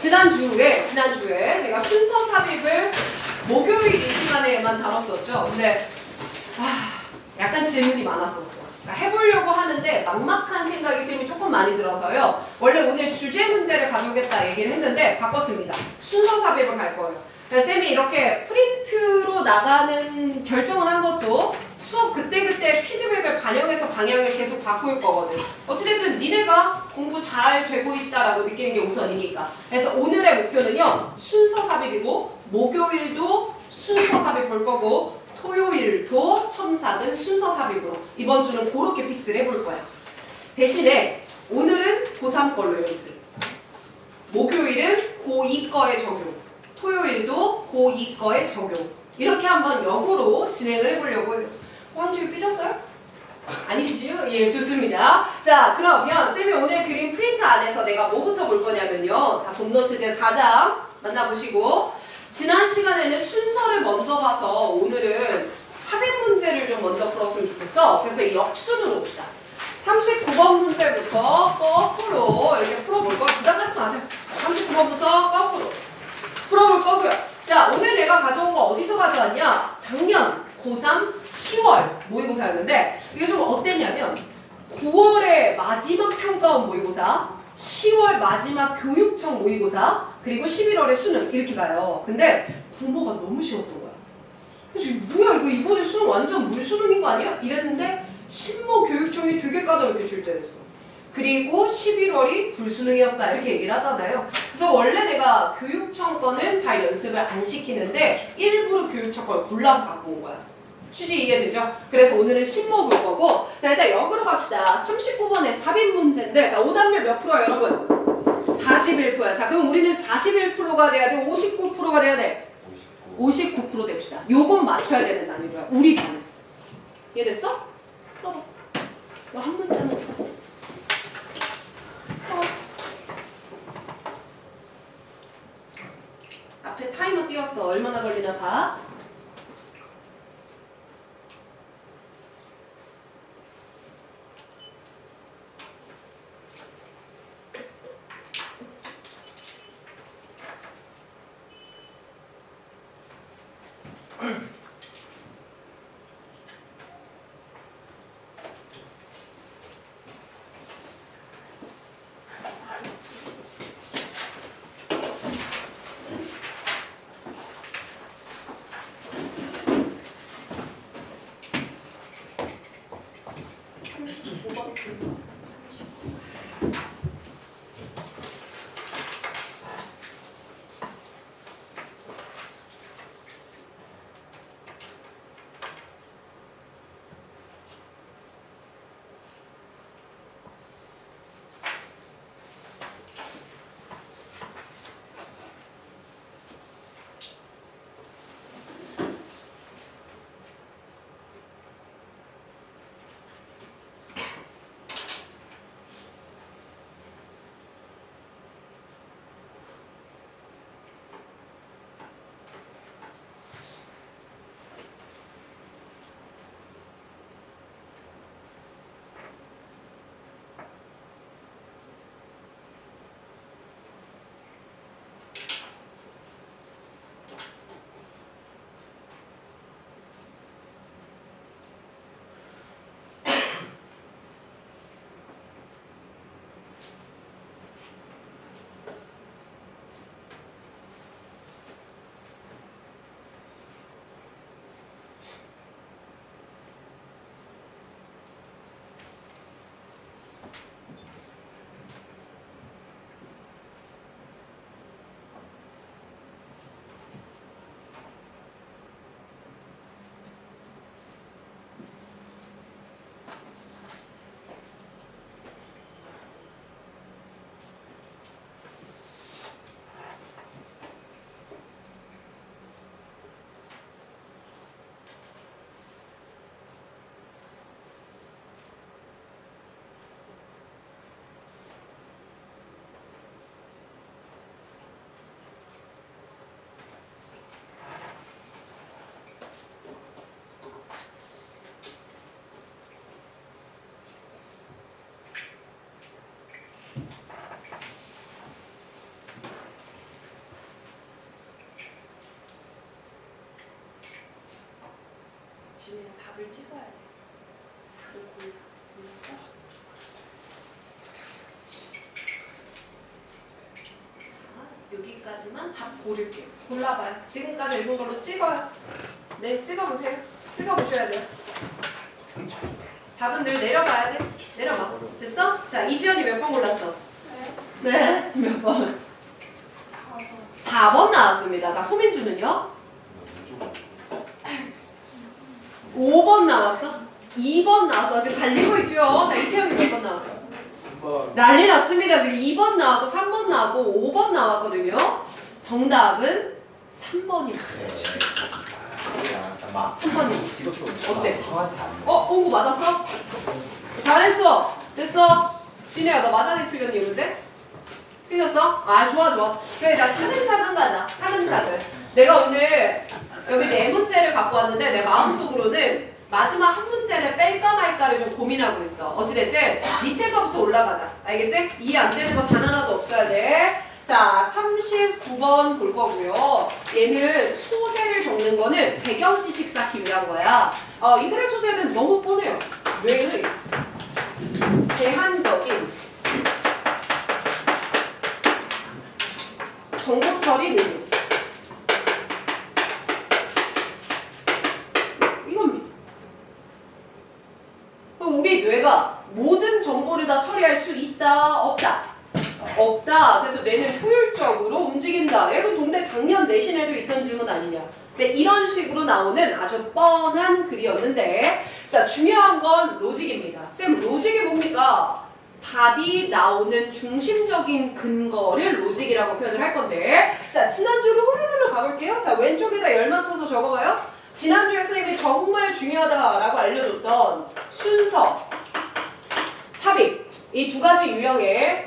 지난주에 제가 순서 삽입을 목요일 이 시간에만 다뤘었죠. 근데 약간 질문이 많았었어. 그러니까 해보려고 하는데 막막한 생각이 쌤이 조금 많이 들어서요. 원래 오늘 주제 문제를 가져오겠다 얘기를 했는데 바꿨습니다. 순서 삽입을 할 거예요. 그래서 쌤이 이렇게 프린트로 나가는 결정을 한 것도 수업 그때그때 피드백을 반영해서 방향을 계속 바꿀 거거든. 어찌됐든 니네가 공부 잘 되고 있다라고 느끼는 게 우선이니까. 그래서 오늘의 목표는요. 순서 삽입이고 목요일도 순서 삽입 볼 거고 토요일도 첨삭은 순서 삽입으로 이번 주는 그렇게 픽스를 해볼 거야. 대신에 오늘은 고3 걸로 연습. 목요일은 고2 거에 적용. 토요일도 고2 거에 적용. 이렇게 한번 역으로 진행을 해보려고 해요. 황주기 삐졌어요? 아니지요? 예, 좋습니다. 자, 그러면 쌤이 오늘 드린 프린트 안에서 내가 뭐부터 볼 거냐면요. 자, 봄노트제 4장 만나보시고 지난 시간에는 순서를 먼저 봐서 오늘은 삽입 문제를 좀 먼저 풀었으면 좋겠어. 그래서 이 역순으로 봅시다. 39번 문제부터 거꾸로 이렇게 풀어볼 거예요. 부담 갖지 마세요. 39번부터 거꾸로 풀어볼 거고요. 자, 오늘 내가 가져온 거 어디서 가져왔냐? 작년 고3 10월 모의고사였는데 이게 좀 어땠냐면 9월에 마지막 평가원 모의고사, 10월 마지막 교육청 모의고사, 그리고 11월에 수능 이렇게 가요. 근데 국어가 너무 쉬웠던 거야. 그래서 뭐야 이거 이번에 수능 완전 물수능인 거 아니야? 이랬는데 신모 교육청이 되게 까다롭게 출제됐어. 그리고 11월이 불수능이었다 이렇게 얘기를 하잖아요. 그래서 원래 내가 교육청 거는 잘 연습을 안 시키는데 일부러 교육청 걸 골라서 갖고 온 거야. 취지 이해되죠? 그래서 오늘은 신모 볼 거고 자 일단 역으로 갑시다. 39번의 삽입 문제인데 자 오답률 몇 프로야 여러분? 41%야. 자 그럼 우리는 41%가 돼야 돼? 59%가 돼야 돼? 59% 됩시다. 요건 맞춰야 되는 단위로야. 우리 반은. 이해됐어? 풀어봐. 너 한 문제는 풀어. 앞에 타이머 띄웠어. 얼마나 걸리나 봐. 답을 찍어야 돼. 답을 골랐어? 여기까지만 답 고를게요. 골라봐요. 지금까지 읽은 걸로 찍어요. 네, 찍어보세요. 찍어보셔야 돼요. 답은 늘 내려가야 돼. 내려가. 됐어? 자, 이지연이 몇 번 골랐어? 네. 몇 번? 4번 나왔습니다. 자, 소민주는요? 5번 나왔어? 2번 나왔어. 지금 달리고 있죠? 자, 이태영이 몇 번 나왔어? 3번. 난리 났습니다. 지금 2번 나왔고 3번 나왔고 5번 나왔거든요. 정답은 3번이었어요. 3번이. 어때? 홍구 맞았어? 잘했어. 됐어. 진혜야, 너 맞았니 틀렸니 문제? 틀렸어? 아, 좋아. 그래, 자, 차근차근 가자. 차근차근. 내가 오늘 여기 4문제를 갖고 왔는데 내 마음속으로는 마지막 한 문제를 뺄까 말까를 좀 고민하고 있어. 어찌됐든 밑에서부터 올라가자. 알겠지? 이해 안 되는 거 단 하나도 없어야 돼. 자, 39번 볼 거고요. 얘는 소재를 적는 거는 배경 지식 쌓기 위한 거야. 이 글의 소재는 너무 뻔해요. 뇌의 제한적인 정보 처리 능력. 이겁니다. 우리 뇌가 모든 정보를 다 처리할 수 있다, 없다? 없다. 그래서 뇌는 효율적으로 움직인다. 이건 동대 작년 내신에도 있던 질문 아니냐. 이제 이런 식으로 나오는 아주 뻔한 글이었는데, 자, 중요한 건 로직입니다. 쌤, 로직이 뭡니까? 답이 나오는 중심적인 근거를 로직이라고 표현을 할 건데, 자, 지난주로 훌루루루 가볼게요. 자, 왼쪽에다 열 맞춰서 적어봐요. 지난주에 선생님이 정말 중요하다라고 알려줬던 순서, 삽입, 이 두 가지 유형의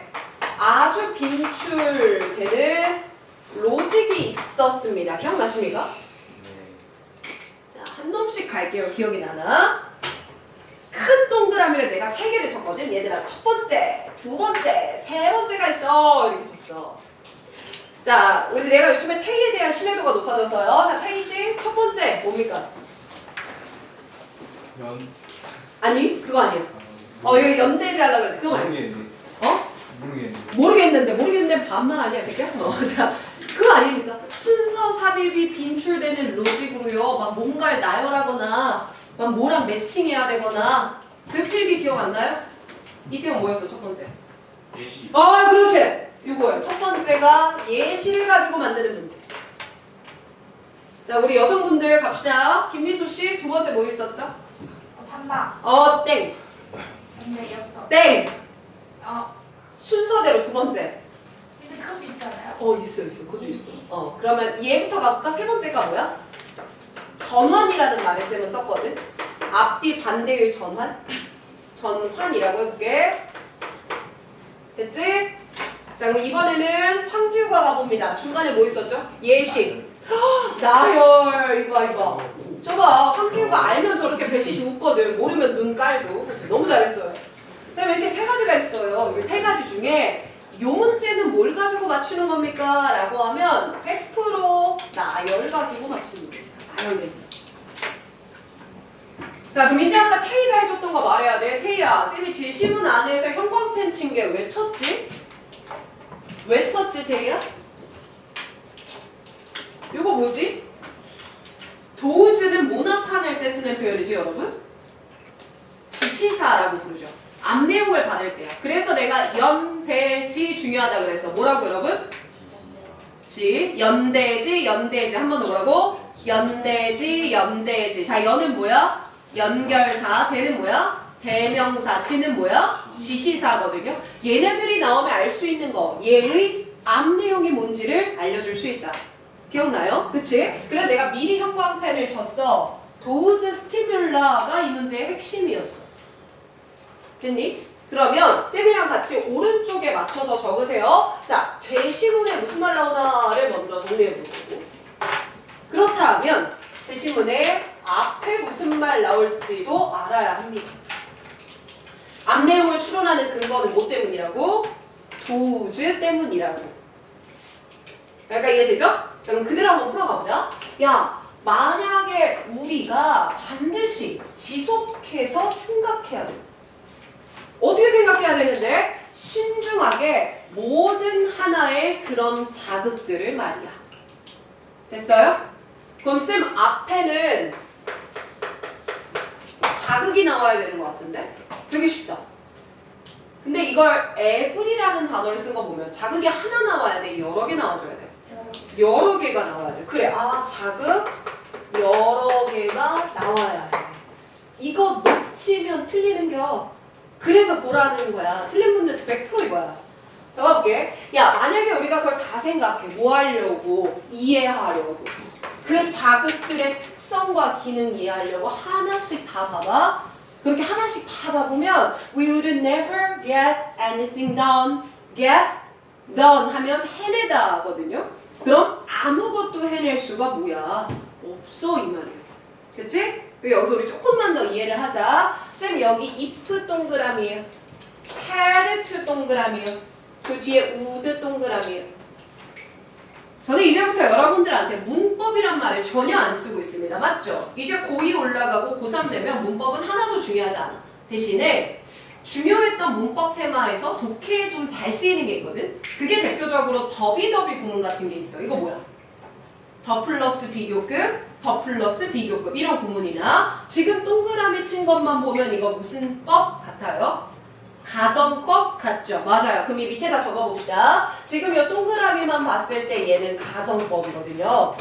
아주 빈출되는 로직이 있었습니다. 기억나십니까? 자, 한 놈씩 갈게요. 기억이 나나? 큰 동그라미를 내가 3개를 쳤거든. 얘들아, 첫 번째, 두 번째, 세 번째가 있어. 이렇게 줬어. 자, 우리 내가 요즘에 태희에 대한 신뢰도가 높아져서요. 자, 태희씨, 첫 번째 뭡니까? 아니, 그거 아니야. 여기 연대제 하려고 그랬지. 그거 아니야. 모르겠는데 반말 아니야, 새끼야? 자, 그거 아닙니까? 순서 삽입이 빈출되는 로직으로요. 막 뭔가를 나열하거나 막 뭐랑 매칭해야 되거나. 그 필기 기억 안 나요? 이태원 뭐였어, 첫 번째? 예시. 그렇지. 이거예요. 첫 번째가 예시를 가지고 만드는 문제. 자, 우리 여성분들 갑시다. 김미수 씨, 두 번째 뭐 있었죠? 판막. 땡. 근데 엽서. 땡. 순서대로 두 번째. 근데 그것도 있잖아요. 있어. 그것도 있어. 그러면 얘부터 가볼까? 세 번째가 뭐야? 전환이라는 말을 쌤은 썼거든. 앞뒤 반대의 전환. 전환이라고 해볼게. 됐지? 자, 그럼 이번에는 황지우가 가봅니다. 중간에 뭐 있었죠? 예식. 나열. 이봐. 저봐. 황지우가 알면 저렇게 배시시 웃거든. 모르면 눈 깔고. 그렇지. 너무 잘했어요. 자, 이렇게 세 가지가 있어요. 이 세 가지 중에 요 문제는 뭘 가지고 맞추는 겁니까? 라고 하면 100% 나열 가지고 맞추는 겁니다. 나열됩니다. 자, 그럼 이제 아까 태희가 해줬던 거 말해야 돼. 태희야, 쌤이 질시문 안에서 형광펜 친 게 왜 쳤지? 왜 쳤지, 태희야? 이거 뭐지? 도우즈는 뭐 나타낼 때 쓰는 표현이지, 여러분? 지시사라고 부르죠. 앞 내용을 받을 때야. 그래서 내가 연대지 중요하다 그랬어. 뭐라고, 여러분? 연대지. 한 번 더 뭐라고? 연대지. 자, 연은 뭐야? 연결사. 대는 뭐야? 대명사. 지는 뭐야? 지시사거든요. 얘네들이 나오면 알 수 있는 거. 얘의 앞 내용이 뭔지를 알려줄 수 있다. 기억나요? 그치? 그래서 내가 미리 형광펜을 쳤어. 도우즈 스티뮬라가 이 문제의 핵심이었어. 됐니? 그러면 쌤이랑 같이 오른쪽에 맞춰서 적으세요. 자, 제시문에 무슨 말 나오나를 먼저 정리해보고, 그렇다면 제시문에 앞에 무슨 말 나올지도 알아야 합니다. 앞 내용을 추론하는 근거는 뭐 때문이라고? 도우즈 때문이라고. 그러니까 이해되죠? 자, 그럼 그대로 한번 풀어가보자. 야, 만약에 우리가 반드시 지속해서 생각해야 돼. 어떻게 생각해야 되는데? 신중하게 모든 하나의 그런 자극들을 말이야. 됐어요? 그럼 쌤 앞에는 자극이 나와야 되는 것 같은데? 되게 쉽다. 근데 이걸 every라는 단어를 쓴 거 보면 자극이 하나 나와야 돼? 여러 개 나와줘야 돼? 여러 개가 나와야 돼. 그래, 아 자극 여러 개가 나와야 돼. 이거 놓치면 틀리는겨. 그래서 보라는 거야. 틀린 분들도 100% 이거야. 내가 볼게. 야, 만약에 우리가 그걸 다 생각해. 뭐 하려고? 이해하려고. 그 자극들의 특성과 기능 이해하려고 하나씩 다 봐봐. 그렇게 하나씩 다 봐보면 we would never get anything done. get done 하면 해내다 하거든요. 그럼 아무것도 해낼 수가 뭐야? 없어 이 말이에요. 그치? 여기서 우리 조금만 더 이해를 하자. 쌤 여기 if 동그라미에요. had to 동그라미에요. 그 뒤에 would 동그라미에요. 저는 이제부터 여러분들한테 문법이란 말을 전혀 안 쓰고 있습니다. 맞죠? 이제 고2 올라가고 고3 되면 문법은 하나도 중요하지 않아. 대신에 중요했던 문법 테마에서 독해에 좀 잘 쓰이는 게 있거든. 그게 대표적으로 더비더비 구문 같은 게 있어. 이거 뭐야? 더 플러스 비교급, 더 플러스 비교급 이런 구문이나 지금 동그라미 친 것만 보면 이거 무슨 법 같아요? 가정법 같죠? 맞아요. 그럼 이 밑에다 적어봅시다. 지금 이 동그라미만 봤을 때 얘는 가정법이거든요.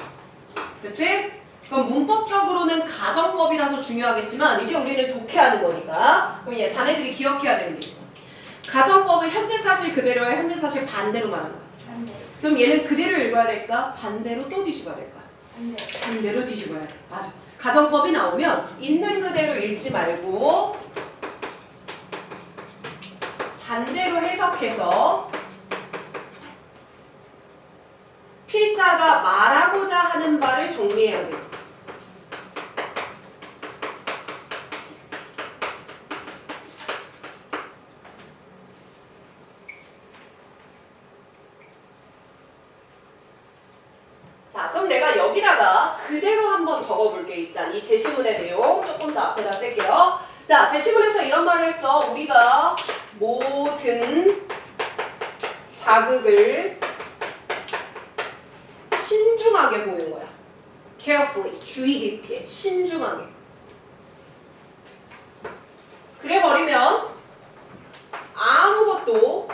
그치? 그럼 문법적으로는 가정법이라서 중요하겠지만 이제 우리는 독해하는 거니까 그럼 얘 자네들이 기억해야 되는 게 있어. 가정법은 현재 사실 그대로에 현재 사실 반대로 말하는 거야. 그럼 얘는 그대로 읽어야 될까? 반대로 또 뒤집어야 될까? 반대로 뒤집어야 돼. 맞아. 가정법이 나오면 있는 그대로 읽지 말고 반대로 해석해서 필자가 말하고자 하는 바를 정리해야 돼요. 자, 그럼 내가 여기다가 그대로 한번 적어볼게. 일단 이 제시문의 내용 조금 더 앞에다 쓸게요. 자, 제시문에서 이런 말을 했어. 우리가 모든 자극을 신중하게 보는 거야. carefully, 주의 깊게, 신중하게. 그래 버리면 아무것도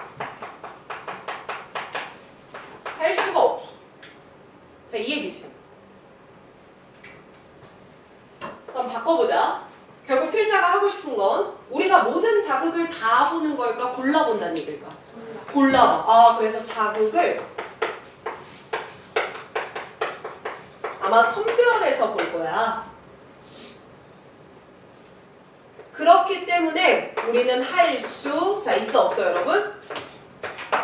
할 수가 없어. 자, 이 얘기지. 그럼 바꿔보자. 결국 필자가 하고 싶은 건 우리가 모든 자극을 다 보는 걸까? 골라본다는 얘기일까? 골라봐. 아, 그래서 자극을 아마 선별해서 볼 거야. 그렇기 때문에 우리는 할 수, 자, 있어, 없어, 여러분?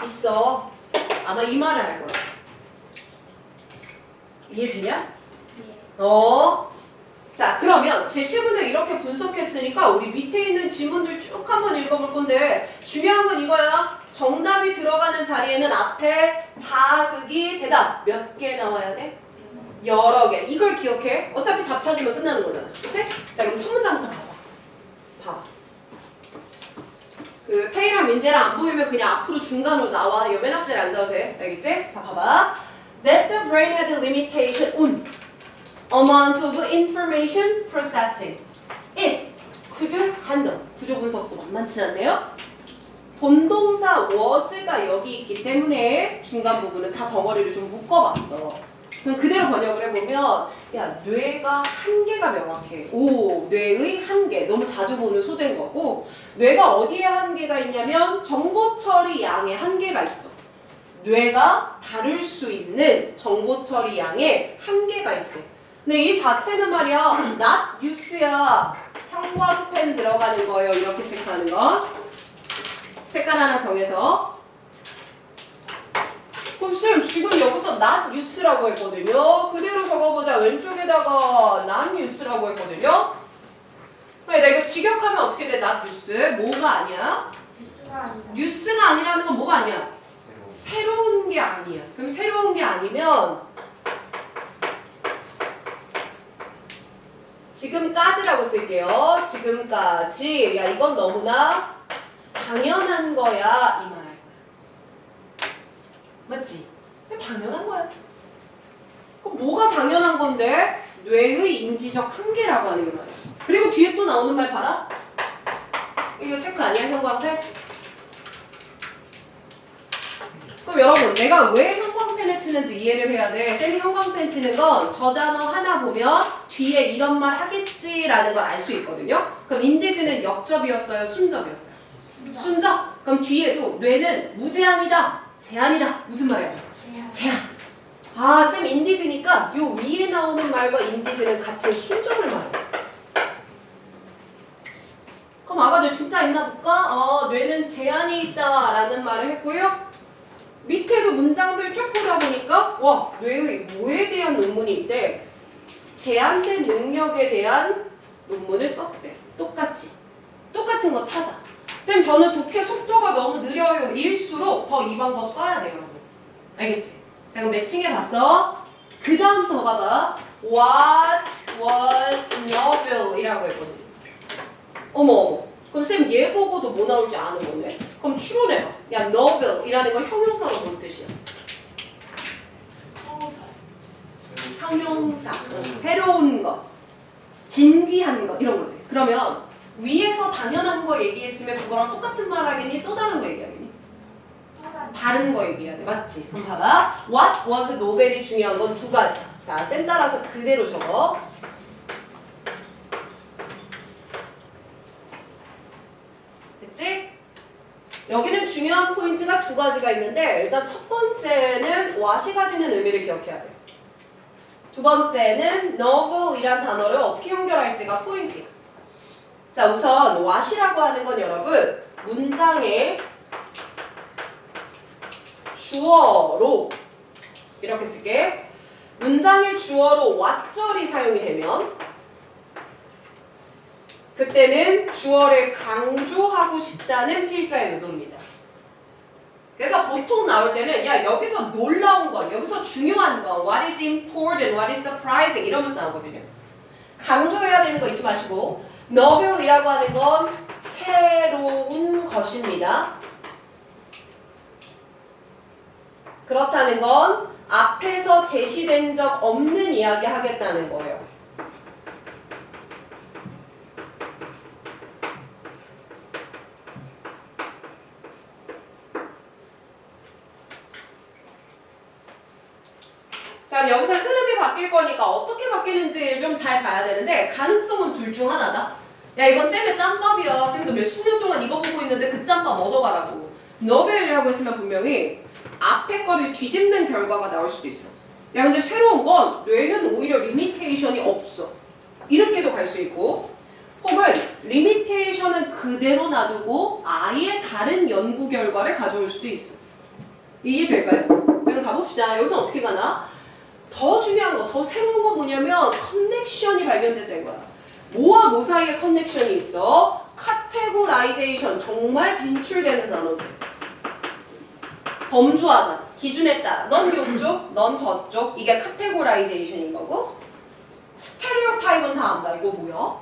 있어. 아마 이 말을 할 거야. 이해되냐? 자, 그러면 제시문을 이렇게 분석했으니까 우리 밑에 있는 지문들 쭉 한번 읽어볼 건데 중요한 건 이거야. 정답이 들어가는 자리에는 앞에 자극이 대답 몇 개 나와야 돼? 여러 개. 이걸 기억해. 어차피 답 찾으면 끝나는 거잖아. 그치? 자, 그럼 첫 문장부터 봐봐. 그 태희랑 민재랑 안 보이면 그냥 앞으로 중간으로 나와. 이 맨 앞자리에 앉아도 돼. 알겠지? 자, 봐봐. That the brain had a limitation on amount of information processing. It could handle. 구조 분석도 만만치 않네요. 본동사 was가 여기 있기 때문에 중간 부분은 다 덩어리를 좀 묶어봤어. 그럼 그대로 번역을 해보면 야, 뇌가 한계가 명확해. 오, 뇌의 한계. 너무 자주 보는 소재인 거고 뇌가 어디에 한계가 있냐면 정보 처리 양에 한계가 있어. 뇌가 다룰 수 있는 정보 처리 양에 한계가 있대. 근데 이 자체는 말이야 not use야. 형광펜 들어가는 거예요. 이렇게 체크하는 거. 색깔 하나 정해서. 그럼 쌤 지금 여기서 not use라고 했거든요. 그대로 적어보자. 왼쪽에다가 not use라고 했거든요. 근데 내가 직역하면 어떻게 돼? not use. 뭐가 아니야? 뉴스가 아니라는 건 뭐가 아니야? 새로운 게 아니야. 그럼 새로운 게 아니면 지금까지라고 쓸게요. 지금까지. 야, 이건 너무나 당연한 거야. 이 말. 맞지? 당연한 거야. 그럼 뭐가 당연한 건데? 뇌의 인지적 한계라고 하는 게 말이야. 그리고 뒤에 또 나오는 말 봐라. 이거 체크 아니야? 형광펜? 그럼 여러분, 내가 왜 형광펜을 치는지 이해를 해야 돼. 쌤이 형광펜 치는 건 저 단어 하나 보면 뒤에 이런 말 하겠지라는 걸 알 수 있거든요. 그럼 인디드는 역접이었어요? 순접이었어요? 순접? 그럼 뒤에도 뇌는 무제한이다, 제한이다. 무슨 말이야? 제한. 아, 쌤 인디드니까 요 위에 나오는 말과 인디드는 같은 순접을 말해. 그럼 아가들 진짜 있나 볼까? 뇌는 제한이 있다라는 말을 했고요. 밑에도 문장들 쭉 보다 보니까 와, 뇌의 뭐에 대한 논문이 있대? 제한된 능력에 대한 논문을 썼대. 똑같이. 똑같은 거 찾아. 쌤, 저는 독해 속도가 너무 느려요. 일수록 더 이 방법 써야 돼요, 여러분. 알겠지? 자, 그럼 매칭해봤어. 그 다음 더 가봐. What was novel? 이라고 했거든. 어머. 그럼 쌤, 얘 보고도 뭐 나올지 아는 거네? 그럼 추론해봐. 야, novel 이라는 건 형용사로 뭔 뜻이야? 형용사. 새로운 것. 진귀한 것. 이런 거지. 그러면 위에서 당연한 거 얘기했으면 그거랑 똑같은 말 하겠니? 또 다른 거 얘기하겠니? 다른 거 얘기해야 돼. 맞지? 그럼 봐봐. What was novel이 중요한 건 두 가지. 자, 쌤 따라서 그대로 적어. 됐지? 여기는 중요한 포인트가 두 가지가 있는데 일단 첫 번째는 what이 가지는 의미를 기억해야 돼. 두 번째는 novel이란 단어를 어떻게 연결할지가 포인트야. 자, 우선 what이라고 하는 건 여러분 문장의 주어로 이렇게 쓸게. 문장의 주어로 what절이 사용이 되면 그때는 주어를 강조하고 싶다는 필자의 의도입니다. 그래서 보통 나올 때는 야, 여기서 놀라운 건, 여기서 중요한 건 what is important, what is surprising 이러면서 나오거든요. 강조해야 되는 거 잊지 마시고 novel이라고 하는 건 새로운 것입니다. 그렇다는 건 앞에서 제시된 적 없는 이야기 하겠다는 거예요. 자, 여기서 흐름이 바뀔 거니까 어떻게 바뀌는지 좀 잘 봐야 되는데 가능성은 둘 중 하나다. 야, 이건 쌤의 짬밥이야. 쌤도 몇십 년 동안 이거 보고 있는데 그 짬밥 얻어가라고. 너벨이라고 했으면 분명히 앞에 거를 뒤집는 결과가 나올 수도 있어. 야, 근데 새로운 건 뇌는 오히려 리미테이션이 없어. 이렇게도 갈 수 있고 혹은 리미테이션은 그대로 놔두고 아예 다른 연구 결과를 가져올 수도 있어. 이해될까요? 자, 가봅시다. 여기서 어떻게 가나? 더 중요한 거, 더 새로운 거 뭐냐면 커넥션이 발견됐다는 거야. 뭐와 뭐 사이에 커넥션이 있어? 카테고라이제이션, 정말 빈출되는 단어지. 범주하자. 기준에 따라 넌 요쪽, 넌 저쪽. 이게 카테고라이제이션인 거고 스테레오타입은 다 안다. 이거 뭐야?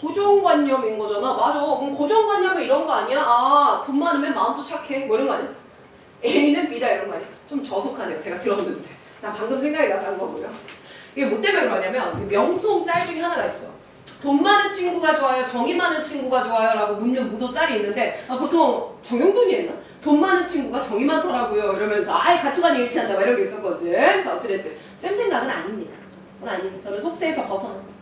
고정관념인 거잖아. 맞아. 그럼 고정관념은 이런 거 아니야? 아, 돈 많으면 마음도 착해. 뭐 이런 거 아니야? A는 B다 이런 거 아니야? 좀 저속하네요. 제가 들었는데. 자, 방금 생각이 나서 한 거고요. 이게 뭐 때문에 그러냐면 명수홍 짤 중에 하나가 있어. 돈 많은 친구가 좋아요? 정이 많은 친구가 좋아요? 라고 묻는 무도 짤이 있는데 보통 정영돈이 했나? 돈 많은 친구가 정이 많더라고요. 이러면서 아예 가치관이 일치한다. 막 이런 게 있었거든. 자, 어찌됐든 쌤 생각은 아닙니다. 저는 아닙니다. 저는 속세에서 벗어났어요.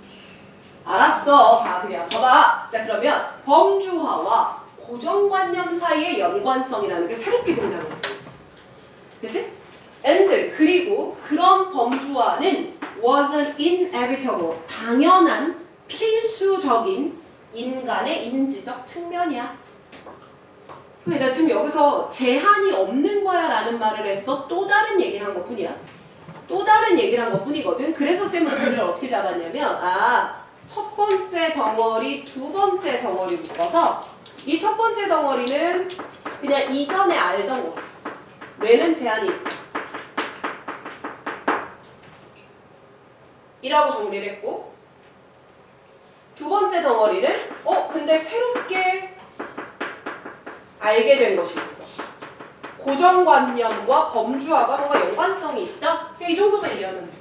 알았어. 다 그냥 봐봐. 자, 그러면 범주화와 고정관념 사이의 연관성이라는 게 새롭게 등장했어. 그치? and 그리고 그런 범주화는 wasn't inevitable. 당연한 필수적인 인간의 인지적 측면이야. 그러니까 지금 여기서 제한이 없는 거야 라는 말을 했어. 또 다른 얘기를 한 것뿐이야. 또 다른 얘기를 한 것뿐이거든. 그래서 쌤은 그를 어떻게 잡았냐면 첫 번째 덩어리, 두 번째 덩어리 묶어서 이 첫 번째 덩어리는 그냥 이전에 알던 거. 뇌는 제한이 있다. 이라고 정리를 했고 두 번째 덩어리는 근데 새롭게 알게 된 것이 있어. 고정관념과 범주화가 뭔가 연관성이 있다? 그냥 이 정도만 이해하면 돼.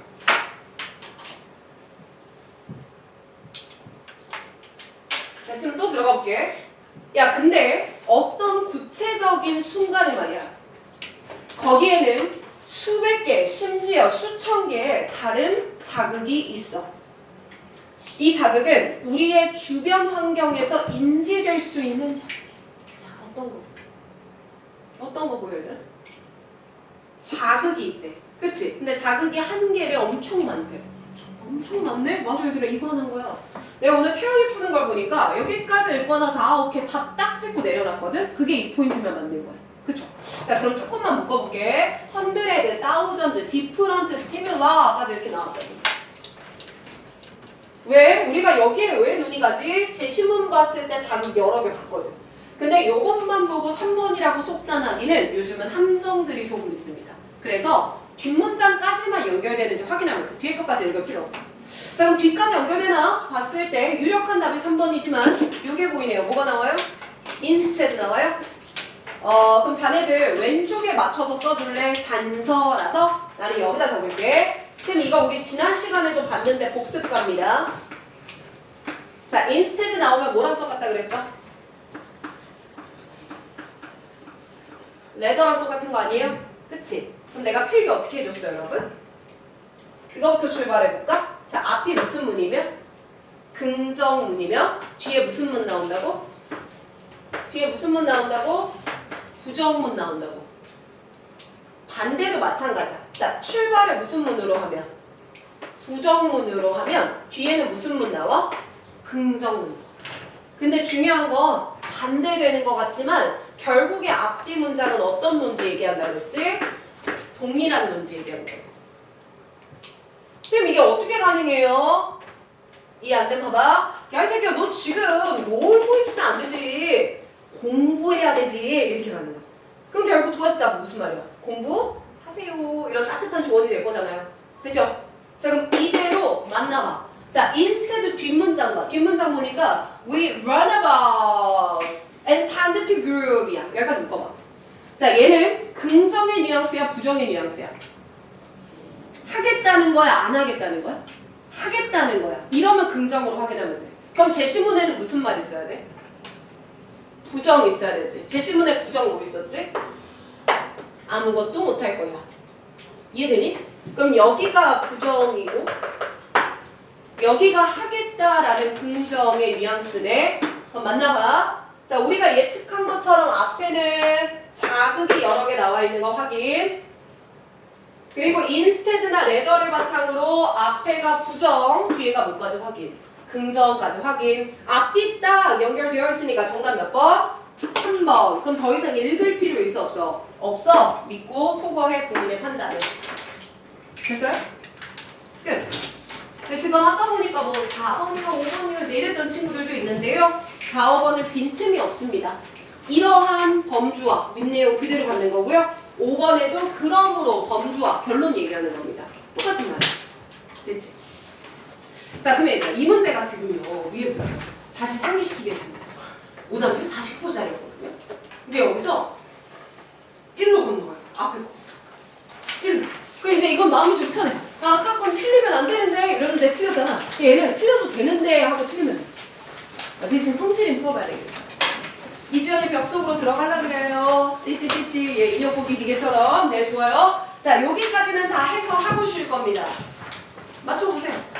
됐으면 또 들어가 볼게. 야, 근데 어떤 구체적인 순간에 말이야. 거기에는 수백 개, 심지어 수천 개의 다른 자극이 있어. 이 자극은 우리의 주변 환경에서 인지될 수 있는 자극. 자, 어떤 거 보여야 돼? 자극이 있대. 그치? 근데 자극이 한 개를 엄청 많대. 엄청 많네? 맞아, 얘들아. 이거 하는 거야. 내가 오늘 태영이 푸는 걸 보니까 여기까지 읽고 나서 오케이. 답 딱 찍고 내려놨거든? 그게 이 포인트면 맞는 거야. 그쵸? 자, 그럼 조금만 묶어볼게. hundred, thousand, different stimulus까지 이렇게 나왔거든. 왜? 우리가 여기에 왜 눈이 가지? 제 신문 봤을 때 자극 여러 개 봤거든. 근데 요것만 보고 3번이라고 속단하기는 요즘은 함정들이 조금 있습니다. 그래서 뒷문장까지만 연결되는지 확인하면 돼. 뒤에 것까지 읽을 필요 없고. 자, 그럼 뒤까지 연결되나? 봤을 때 유력한 답이 3번이지만 요게 보이네요. 뭐가 나와요? instead 나와요? 그럼 자네들 왼쪽에 맞춰서 써줄래? 단서라서 나는 여기다 적을게. 쌤 이거 우리 지난 시간에도 봤는데 복습갑니다. 자, instead 나오면 뭐랑 똑같다 그랬죠? 레더랑 똑같은 거 아니에요? 그치? 그럼 내가 필기 어떻게 해줬어요, 여러분? 그거부터 출발해볼까? 자, 앞이 무슨 문이면? 긍정문이면 뒤에 무슨 문 나온다고? 뒤에 무슨 문 나온다고? 부정문 나온다고. 반대도 마찬가지야. 자, 출발을 무슨 문으로 하면? 부정문으로 하면 뒤에는 무슨 문 나와? 긍정문. 근데 중요한 건 반대되는 것 같지만 결국에 앞뒤 문장은 어떤 논지 얘기한다고 했지? 동일한 논지 얘기한다고 했어. 그럼 이게 어떻게 가능해요? 이해 안 되면 봐봐. 야, 이 새끼야, 너 지금 놀고 있으면 안 되지. 공부해야 되지. 이렇게 가는 거야. 그럼 결국 두 가지 다 무슨 말이야? 공부하세요. 이런 따뜻한 조언이 될 거잖아요. 됐죠? 자, 그럼 이대로 만나봐. 자, instead 뒷문장 봐. 뒷문장 보니까 we run about and tend to groove야. 여기까지 묶어봐. 자, 얘는 긍정의 뉘앙스야, 부정의 뉘앙스야? 하겠다는 거야, 안 하겠다는 거야? 하겠다는 거야. 이러면 긍정으로 확인하면 돼. 그럼 제시문에는 무슨 말이 있어야 돼? 부정이 있어야 되지. 제시문에 부정 뭐 있었지? 아무것도 못할 거야. 이해되니? 그럼 여기가 부정이고 여기가 하겠다라는 긍정의 뉘앙스네. 그럼 만나봐. 자, 우리가 예측한 것처럼 앞에는 자극이 여러 개 나와 있는 거 확인. 그리고 instead나 rather를 바탕으로 앞에가 부정, 뒤에가 뭐까지 확인. 긍정까지 확인. 앞뒤 딱 연결되어 있으니까 정답 몇 번? 3번. 그럼 더 이상 읽을 필요 있어 없어? 없어. 믿고 소거해 본인의 판단을. 됐어요? 끝. 근데 지금 아까 보니까 뭐 4번이나 5번이나 내렸던 친구들도 있는데요. 4, 5번은 빈틈이 없습니다. 이러한 범주와 윗내용 그대로 받는 거고요. 5번에도 그러므로 범주와 결론 얘기하는 겁니다. 똑같은 말이야. 됐지? 자, 그러면 얘들아, 이 문제가 지금요. 위에 보세요. 다시 상기시키겠습니다. 오답이 40%짜리거든요. 근데 여기서 1로 건너가요. 앞에 거. 1로. 그 이제 이건 마음이 좀 편해. 아, 아까 건 틀리면 안 되는데 이러는데 틀렸잖아. 얘는 틀려도 되는데 하고 틀리면 돼. 대신 성실히 풀어봐야 되겠다. 이지연이 벽 속으로 들어가려 그래요. 띠띠띠띠. 예, 인형 뽑기 기계처럼. 네, 좋아요. 자, 여기까지는 다 해설하고 쉴 겁니다. 맞춰보세요.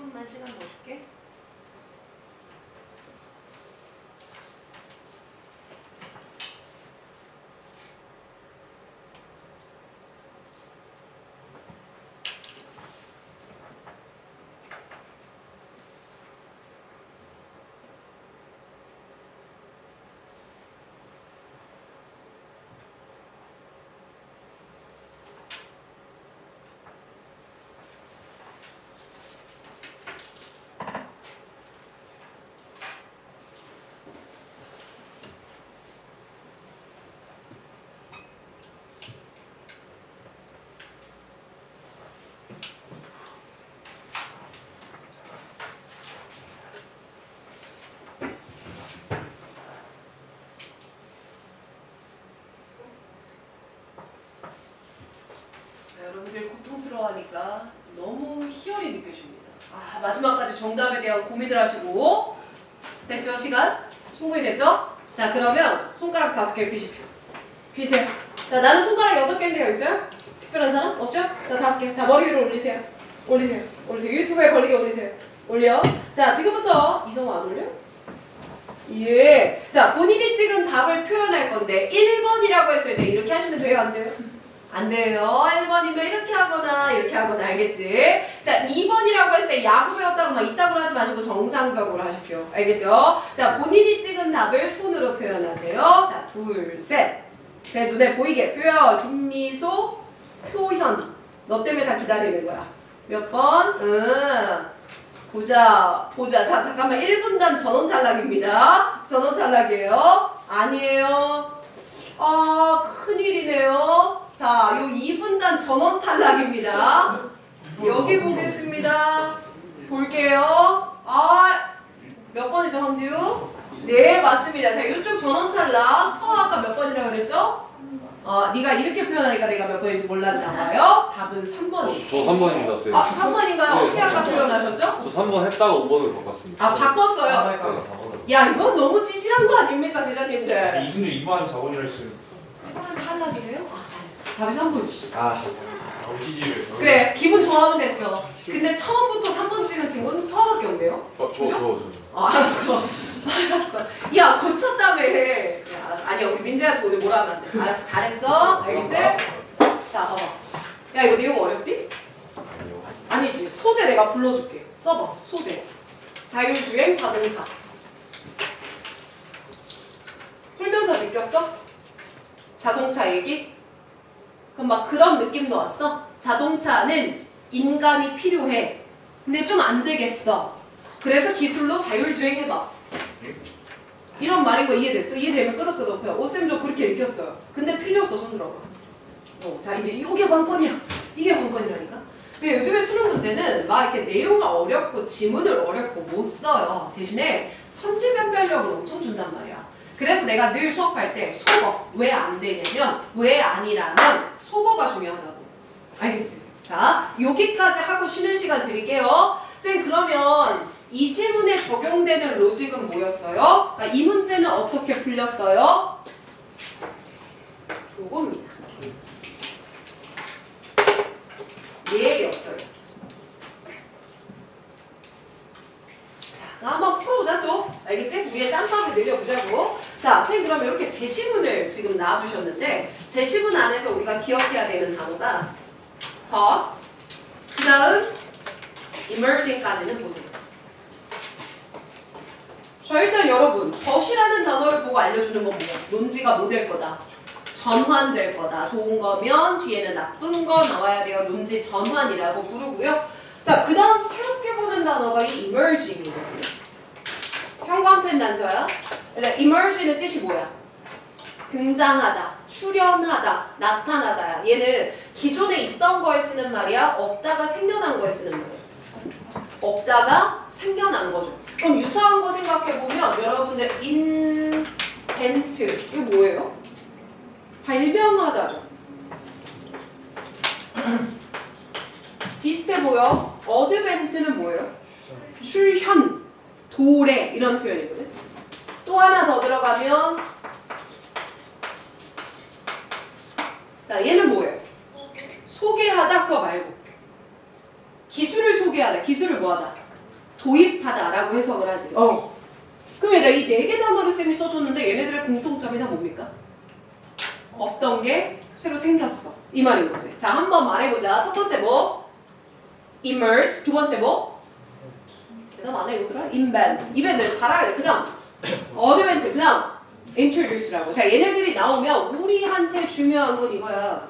조금만 시간 더 줄게. 여러분들 고통스러워하니까 너무 희열이 느껴집니다. 아, 마지막까지 정답에 대한 고민을 하시고 됐죠? 시간? 충분히 됐죠? 자, 그러면 손가락 5개 펴십시오. 펴세요. 자, 나는 손가락 6개인데 여기 있어요? 특별한 사람? 없죠? 자, 5개. 다 머리 위로 올리세요. 올리세요. 올리세요. 유튜브에 걸리게 올리세요. 올려. 자, 지금부터 이성우 안 올려? 예. 자, 본인이 찍은 답을 표현할 건데 1번이라고 했을 때 이렇게 하시면 돼요? 안 돼요? 안 돼요. 1번이면 이렇게 하거나 이렇게 하거나 알겠지? 자, 2번이라고 했을 때 야구 배웠다고 막 이따구로 하지 마시고 정상적으로 하십시오. 알겠죠? 자, 본인이 찍은 답을 손으로 표현하세요. 자, 둘, 셋. 제 눈에 보이게 표현. 김미소, 표현. 너 때문에 다 기다리는 거야. 몇 번? 보자. 자, 잠깐만. 1분간 전원 탈락입니다. 전원 탈락이에요. 아니에요. 큰일이네요. 자, 요 2분간 전원 탈락입니다. 여기 보겠습니다. 볼게요. 몇 번이죠, 황지우? 네, 맞습니다. 자, 이쪽 전원 탈락. 서아 아까 몇 번이라고 그랬죠? 네가 이렇게 표현하니까 내가 몇 번인지 몰랐나 봐요. 답은 3번이에요. 저 3번입니다, 쌤. 3번인가요? 네, 어떻게 아까 표현하셨죠? 저 3번 했다가 5번으로 바꿨습니다. 바꿨어요. 네, 4번으로. 야, 이건 너무 찌질한 거 아닙니까, 제자님들? 이승준 2번 4번이라 했어요. 이거는 탈락이래요? 답이 3번이지. 찌질. 그래, 기분 좋아하면 됐어. 근데 처음부터 3번 찍은 친구는 서아밖에 없네요. 저. 알았어. 야, 고쳤다며. 야, 알았어. 아니야, 우리 민재한테 오늘 뭐라 하면 안 돼. 알았어, 잘했어. 알겠지? 자, 봐봐. 야, 이거 내용 어렵디? 아니요. 아니지. 소재 내가 불러줄게. 써봐. 소재. 자율주행 자동차. 풀면서 느꼈어? 자동차 얘기? 그럼 막 그런 느낌도 왔어? 자동차는 인간이 필요해. 근데 좀 안 되겠어. 그래서 기술로 자율주행 해봐. 이런 말인 거 이해됐어? 이해되면 끄덕끄덕해요. 오쌤 저 그렇게 읽혔어요. 근데 틀렸어. 손 들어봐. 자, 이제 이게 관건이야. 이게 관건이라니까. 근데 요즘에 수능 문제는 막 이렇게 내용이 어렵고 지문을 어렵고 못 써요. 대신에 선지변별력을 엄청 준단 말이야. 그래서 내가 늘 수업할 때 속어 왜 안 되냐면 왜 아니라면 속어가 중요하다고. 알겠지? 자, 여기까지 하고 쉬는 시간 드릴게요. 쌤 그러면 이 지문에 적용되는 로직은 뭐였어요? 그러니까 이 문제는 어떻게 풀렸어요? 요겁니다. 얘였어요. 자, 한번 풀어보자 또. 알겠지? 위에 짬밥을 늘려보자고. 자, 선생님 그럼 이렇게 제시문을 지금 놔주셨는데 제시문 안에서 우리가 기억해야 되는 단어가 그 다음 emerging까지는 보세요. 자, 일단 여러분 덫이라는 단어를 보고 알려주는 건 뭐야? 논지가 뭐 될 거다? 전환될 거다. 좋은 거면 뒤에는 나쁜 거 나와야 돼요. 논지 전환이라고 부르고요. 자, 그 다음 새롭게 보는 단어가 이 emerging이거든요. 형광펜 단서야. emerge는 뜻이 뭐야? 등장하다, 출현하다, 나타나다야. 얘는 기존에 있던 거에 쓰는 말이야. 없다가 생겨난 거에 쓰는 말이야. 없다가 생겨난 거죠. 그럼 유사한 거 생각해보면 여러분들 invent 이거 뭐예요? 발명하다죠. 비슷해 보여. 어드벤트는 뭐예요? 출현, 도래 이런 표현이거든. 또 하나 더 들어가면 자 얘는 뭐예요? 소개하다 그거 말고 기술을 소개하다. 기술을 뭐하다? 도입하다라고 해석을 하지. 그럼 얘들아 이 네 개 단어를 쌤이 써줬는데 얘네들의 공통점이 다 뭡니까? 없던 게 새로 생겼어. 이 말인 거지. 자, 한번 말해보자. 첫 번째 뭐? emerge. 두 번째 뭐? 대답 안 해, 얘들아? invent. invent을 달아야 돼. 그 다음 advent. 그 다음 introduce라고. 자, 얘네들이 나오면 우리한테 중요한 건 이거야.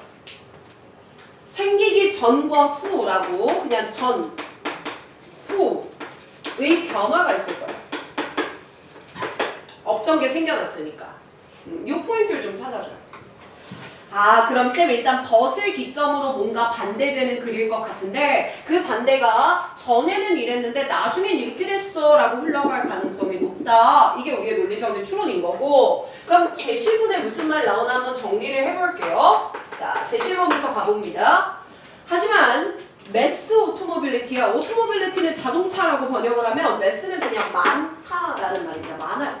생기기 전과 후라고 그냥 전, 후의 변화가 있을 거야. 없던 게 생겨났으니까. 이 포인트를 좀 찾아줘요. 아, 그럼 쌤 일단 벗을 기점으로 뭔가 반대되는 글일 것 같은데 그 반대가 전에는 이랬는데 나중엔 이렇게 됐어 라고 흘러갈 가능성이 높다. 이게 우리의 논리적인 추론인 거고 그럼 제시문에 무슨 말 나오나 한번 정리를 해볼게요. 자, 제시문부터 가봅니다. 하지만 매스 오토모빌리티야. 오토모빌리티는 자동차라고 번역을 하면 매스는 그냥 많다라는 말입니다. 많아요.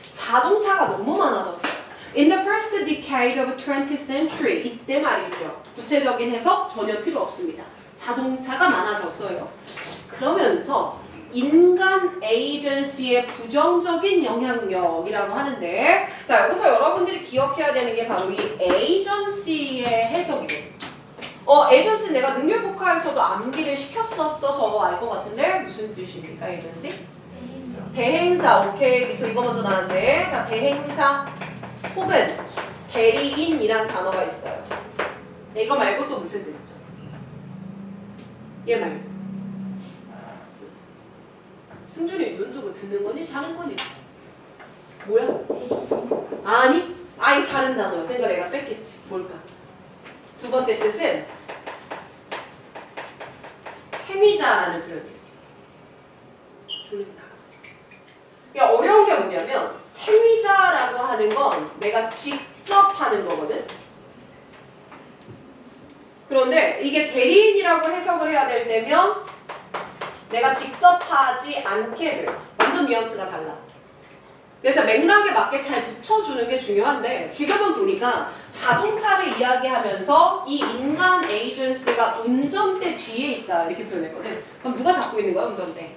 자동차가 너무 많아졌어요. In the first decade of 20th century 이때 말이죠. 구체적인 해석 전혀 필요 없습니다. 자동차가 많아졌어요. 그러면서 인간 에이전시의 부정적인 영향력이라고 하는데 자 여기서 여러분들이 기억해야 되는 게 바로 이 에이전시의 해석이거든요. 에이전시 내가 능력국화에서도 암기를 시켰었어서 알 것 같은데 무슨 뜻입니까 에이전시? 대행사. 오케이 미소 이거 먼저 나왔네. 자 대행사 혹은 대리인이란 단어가 있어요. 이거 말고 또 무슨 뜻이죠? 얘 말고. 승준이 눈 두고 듣는 거니 자는 거니? 뭐야? 아니 다른 단어야. 그러니까 내가 뺐겠지. 뭘까? 두 번째 뜻은 행위자라는 표현이 있어. 조용히 나가서. 그러니까 어려운 게 뭐냐면 행위자라고 하는 건 내가 직접 하는 거거든. 그런데 이게 대리인이라고 해석을 해야 될 때면 내가 직접 하지 않게 돼요. 완전 뉘앙스가 달라. 그래서 맥락에 맞게 잘 붙여주는 게 중요한데 지금은 보니까 자동차를 이야기하면서 이 인간 에이전시가 운전대 뒤에 있다 이렇게 표현했거든. 그럼 누가 잡고 있는 거야 운전대?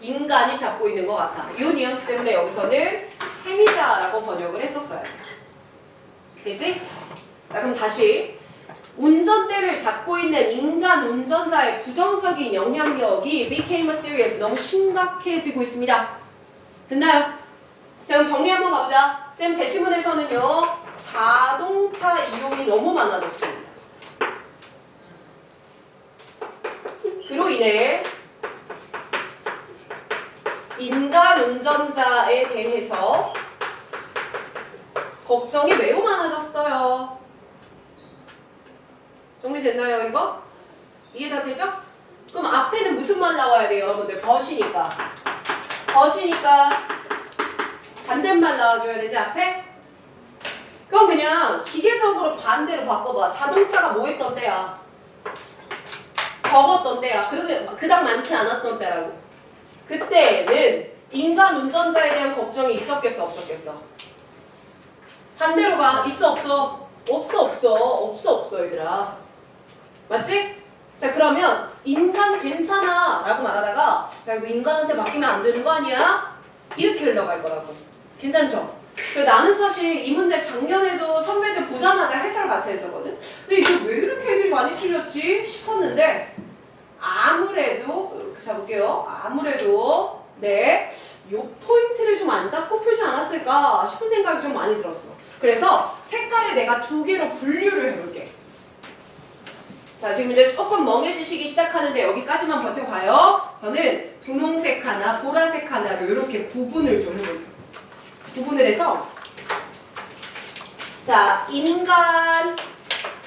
인간이 잡고 있는 것 같아. 이 뉘앙스 때문에 여기서는 행위자라고 번역을 했었어요. 되지? 자 그럼 다시 운전대를 잡고 있는 인간 운전자의 부정적인 영향력이 became a serious 너무 심각해지고 있습니다. 됐나요? 자 그럼 정리 한번 가보자. 쌤 제시문에서는요 자동차 이용이 너무 많아졌습니다. 그로 인해 인간 운전자에 대해서 걱정이 매우 많아졌어요. 정리됐나요 이거? 이해다 되죠? 그럼 앞에는 무슨 말 나와야 돼요, 여러분들? 벗이니까. 벗이니까 반대말 나와줘야 되지, 앞에? 그럼 그냥 기계적으로 반대로 바꿔봐. 자동차가 뭐 했던 때야? 적었던 때야. 그닥 많지 않았던 때라고. 그때는 인간 운전자에 대한 걱정이 있었겠어, 없었겠어? 반대로 가. 있어, 없어? 없어, 얘들아. 맞지? 자, 그러면 인간 괜찮아 라고 말하다가 야, 이거 인간한테 맡기면 안 되는 거 아니야? 이렇게 흘러갈 거라고. 괜찮죠? 그리고 나는 사실 이 문제 작년에도 선배들 보자마자 해설 같이 했었거든? 근데 이게 왜 이렇게 애들이 많이 틀렸지? 싶었는데 아무래도 이렇게 잡을게요. 아무래도 네, 요 포인트를 좀 안 잡고 풀지 않았을까 싶은 생각이 좀 많이 들었어. 그래서 색깔을 내가 두 개로 분류를 해볼게. 자, 지금 이제 조금 멍해지시기 시작하는데 여기까지만 버텨봐요. 저는 분홍색 하나, 보라색 하나로 이렇게 구분을 좀 해볼게요. 구분을 해서 자, 인간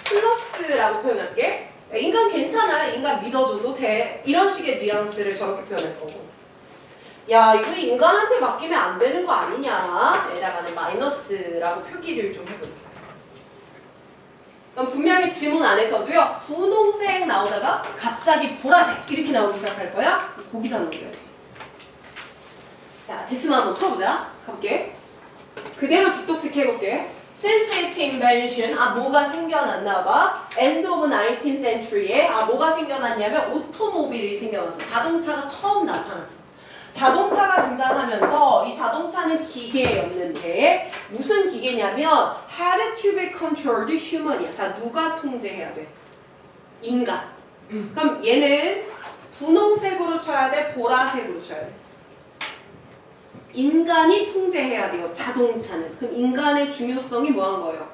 플러스라고 표현할게. 인간 괜찮아, 인간 믿어줘도 돼. 이런 식의 뉘앙스를 저렇게 표현할 거고. 야, 이거 인간한테 맡기면 안 되는 거 아니냐? 에다가는 마이너스라고 표기를 좀 해볼게요. 그럼 분명히 지문 안에서도요, 분홍색 나오다가 갑자기 보라색 이렇게 나오기 시작할 거야. 거기다 넣어야지. 자, 됐으면 한번 풀어보자. 가볼게. 그대로 직독특 해볼게. Since its invention, 뭐가 생겨났나 봐. End of 19th century에 뭐가 생겨났냐면 오토모빌이 생겨났어. 자동차가 처음 나타났어. 자동차가 등장하면서 이 자동차는 기계였는데 무슨 기계냐면 had to be controlled human이야. 자, 누가 통제해야 돼? 인간. 그럼 얘는 분홍색으로 쳐야 돼? 보라색으로 쳐야 돼? 인간이 통제해야 돼요. 자동차는. 그럼 인간의 중요성이 뭐한 거예요?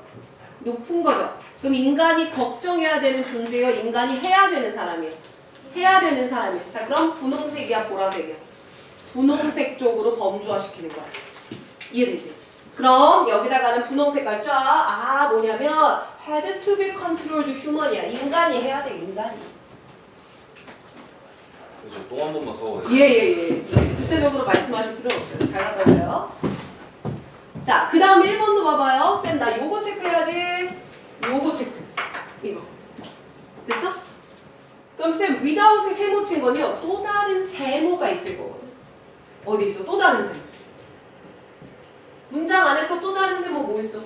높은 거죠. 그럼 인간이 걱정해야 되는 존재예요? 인간이 해야 되는 사람이에요? 해야 되는 사람이에요. 자, 그럼 분홍색이야? 보라색이야? 분홍색 쪽으로 범주화시키는 거야. 이해되지? 그럼 여기다가는 분홍색깔 쫙 뭐냐면 had to be controlled human이야. 인간이 해야 돼. 인간이. 그래서 또 한 번만 써봐요. 예. 구체적으로 말씀하실 필요 없어요. 잘 갔다 오세요. 자, 그 다음에 1번도 봐봐요. 쌤, 나 요거 체크해야지. 요거 체크. 이거. 됐어? 그럼 쌤, without에 세모 친 거는요, 또 다른 세모가 있을 거거든. 어디 있어? 또 다른 세모. 문장 안에서 또 다른 세모 뭐 있어?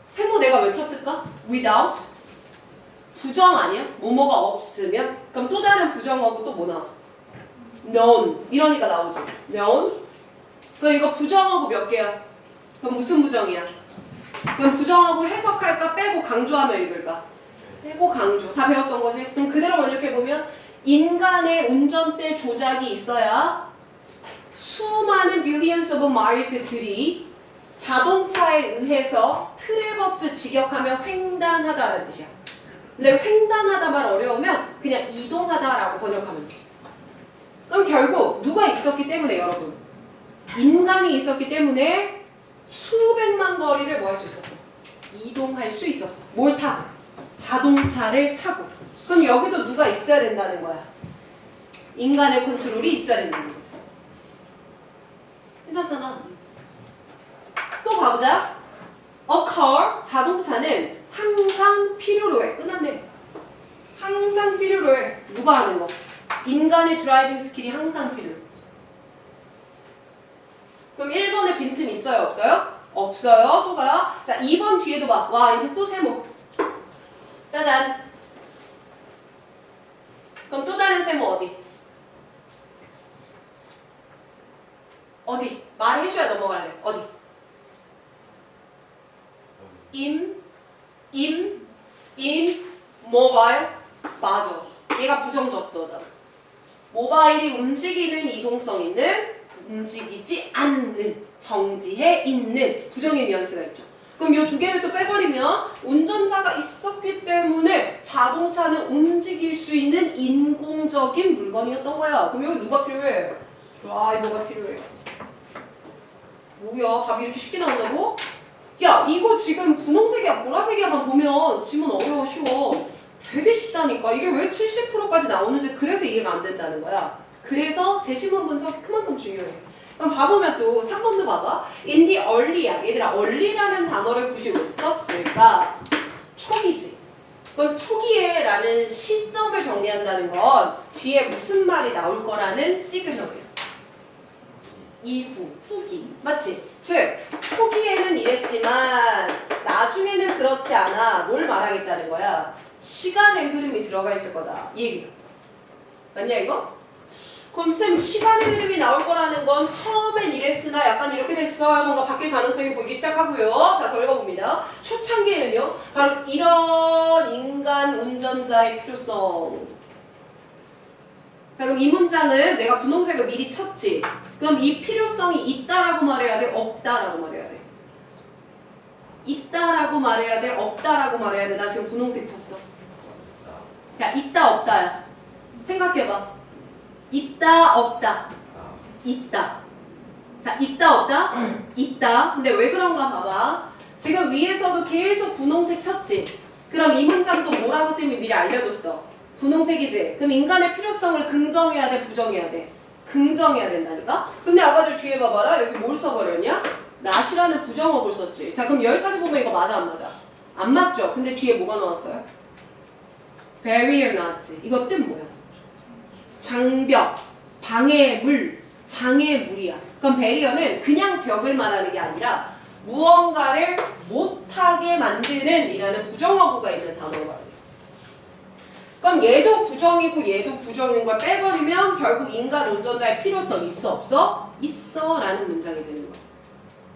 세모 내가 외쳤을까? without? 부정 아니야? 뭐뭐가 없으면? 그럼 또 다른 부정어구 또 뭐 나와? known. 이러니까 나오죠. known. 그럼 이거 부정어구 몇 개야? 그럼 무슨 부정이야? 그럼 부정어구 해석할까? 빼고 강조하며 읽을까? 빼고 강조. 다 배웠던 거지? 그럼 그대로 번역해보면 인간의 운전대 조작이 있어야 수많은 billions of miles들이 자동차에 의해서 트래버스 직역하며 횡단하다라는 뜻이야. 근데 횡단하다 말 어려우면 그냥 이동하다라고 번역하면 돼. 그럼 결국 누가 있었기 때문에 여러분? 인간이 있었기 때문에 수백만 거리를 뭐 할 수 있었어? 이동할 수 있었어. 뭘 타고? 자동차를 타고. 그럼 여기도 누가 있어야 된다는 거야? 인간의 컨트롤이 있어야 된다는 거죠. 괜찮잖아. 또 봐보자. A car, 자동차는 항상 필요로 해. 끝났네. 항상 필요로 해. 누가 하는 거? 인간의 드라이빙 스킬이 항상 필요해. 그럼 1번에 빈틈 있어요? 없어요? 없어요. 또 봐요. 자, 2번 뒤에도 봐. 와, 이제 또 세모. 짜잔. 그럼 또 다른 세모 어디? 어디? 말해줘야 넘어갈래. 어디? 모바일? 맞아. 얘가 부정적도잖아. 모바일이 움직이는 이동성 있는, 움직이지 않는, 정지해 있는 부정의 뉘앙스가 있죠. 그럼 이 두 개를 또 빼버리면 운전자가 있었기 때문에 자동차는 움직일 수 있는 인공적인 물건이었던 거야. 그럼 여기 누가 필요해? 드라이버가 필요해. 뭐야, 답이 이렇게 쉽게 나온다고? 야, 이거 지금 분홍색이야 보라색이야만 보면 지문 어려워 쉬워. 되게 쉽다니까. 이게 왜 70%까지 나오는지 그래서 이해가 안 된다는 거야. 그래서 제시문 분석이 그만큼 중요해. 그럼 봐보면 또 3번도 봐봐. In the early야. 얘들아 early라는 단어를 굳이 왜 썼을까? 초기지. 그럼 초기에 라는 시점을 정리한다는 건 뒤에 무슨 말이 나올 거라는 시그널이야. 이후, 후기. 맞지? 즉 초기에는 이랬지만 나중에는 그렇지 않아. 뭘 말하겠다는 거야? 시간의 흐름이 들어가 있을 거다. 이 얘기죠. 맞냐 이거? 그럼 쌤 시간의 흐름이 나올 거라는 건 처음엔 이랬으나 약간 이렇게 됐어. 뭔가 바뀔 가능성이 보이기 시작하고요. 자, 더 읽어봅니다. 초창기에는요. 바로 이런 인간 운전자의 필요성. 자, 그럼 이 문장은 내가 분홍색을 미리 쳤지. 그럼 이 필요성이 있다라고 말해야 돼? 없다라고 말해야 돼? 있다라고 말해야 돼? 없다라고 말해야 돼? 나 지금 분홍색 쳤어. 야, 있다 없다야. 생각해봐. 있다 없다. 있다. 자, 있다 없다? 있다. 근데 왜 그런가 봐봐. 지금 위에서도 계속 분홍색 쳤지. 그럼 이 문장도 뭐라고 쌤이 미리 알려줬어. 분홍색이지. 그럼 인간의 필요성을 긍정해야 돼, 부정해야 돼? 긍정해야 된다니까? 근데 아가들 뒤에 봐봐라. 여기 뭘 써버렸냐? not이라는 부정어를 썼지. 자, 그럼 여기까지 보면 이거 맞아 안 맞아? 안 맞죠? 근데 뒤에 뭐가 나왔어요? barrier 나왔지. 이거 뜻 뭐야? 장벽, 방해물, 장애물이야. 그럼 배리어는 그냥 벽을 말하는 게 아니라 무언가를 못하게 만드는 이라는 부정어구가 있는 단어가 그럼 얘도 부정이고 얘도 부정인 걸 빼버리면 결국 인간 운전자의 필요성 있어 없어? 있어 라는 문장이 되는 거야.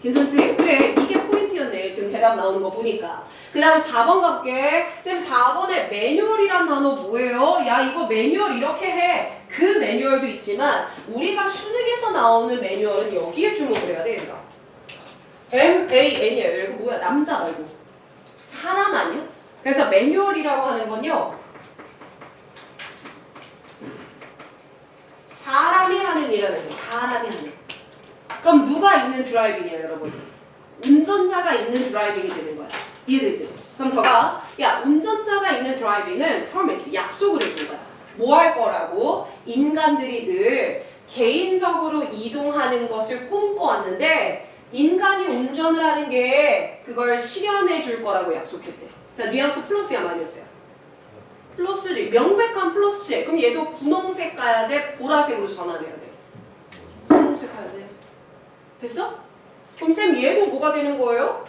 괜찮지? 그래 이게 포인트였네. 지금 대답 나오는 거 보니까. 그 다음 4번 갈게. 쌤 4번에 매뉴얼이란 단어 뭐예요? 야 이거 매뉴얼 이렇게 해. 그 매뉴얼도 있지만 우리가 수능에서 나오는 매뉴얼은 여기에 주목을 해야 돼 얘들아. MAN이야. 이거 뭐야? 남자 말고 사람 아니야? 그래서 매뉴얼이라고 하는 건요 사람이 하는 일이라는 거야. 사람이 하는 일. 그럼 누가 있는 드라이빙이에요 여러분? 운전자가 있는 드라이빙이 되는 거야. 이해되지? 그럼 더가 야 운전자가 있는 드라이빙은 promise 약속을 해준 거야. 뭐 할 거라고? 인간들이 늘 개인적으로 이동하는 것을 꿈꿔왔는데 인간이 운전을 하는 게 그걸 실현해 줄 거라고 약속했대. 자 뉘앙스 플러스야 마이너스야? 플러스리 명백한 플러스지. 그럼 얘도 분홍색 가야 돼? 보라색으로 전환해야 돼? 분홍색 가야 돼. 됐어? 그럼 쌤 얘도 뭐가 되는 거예요?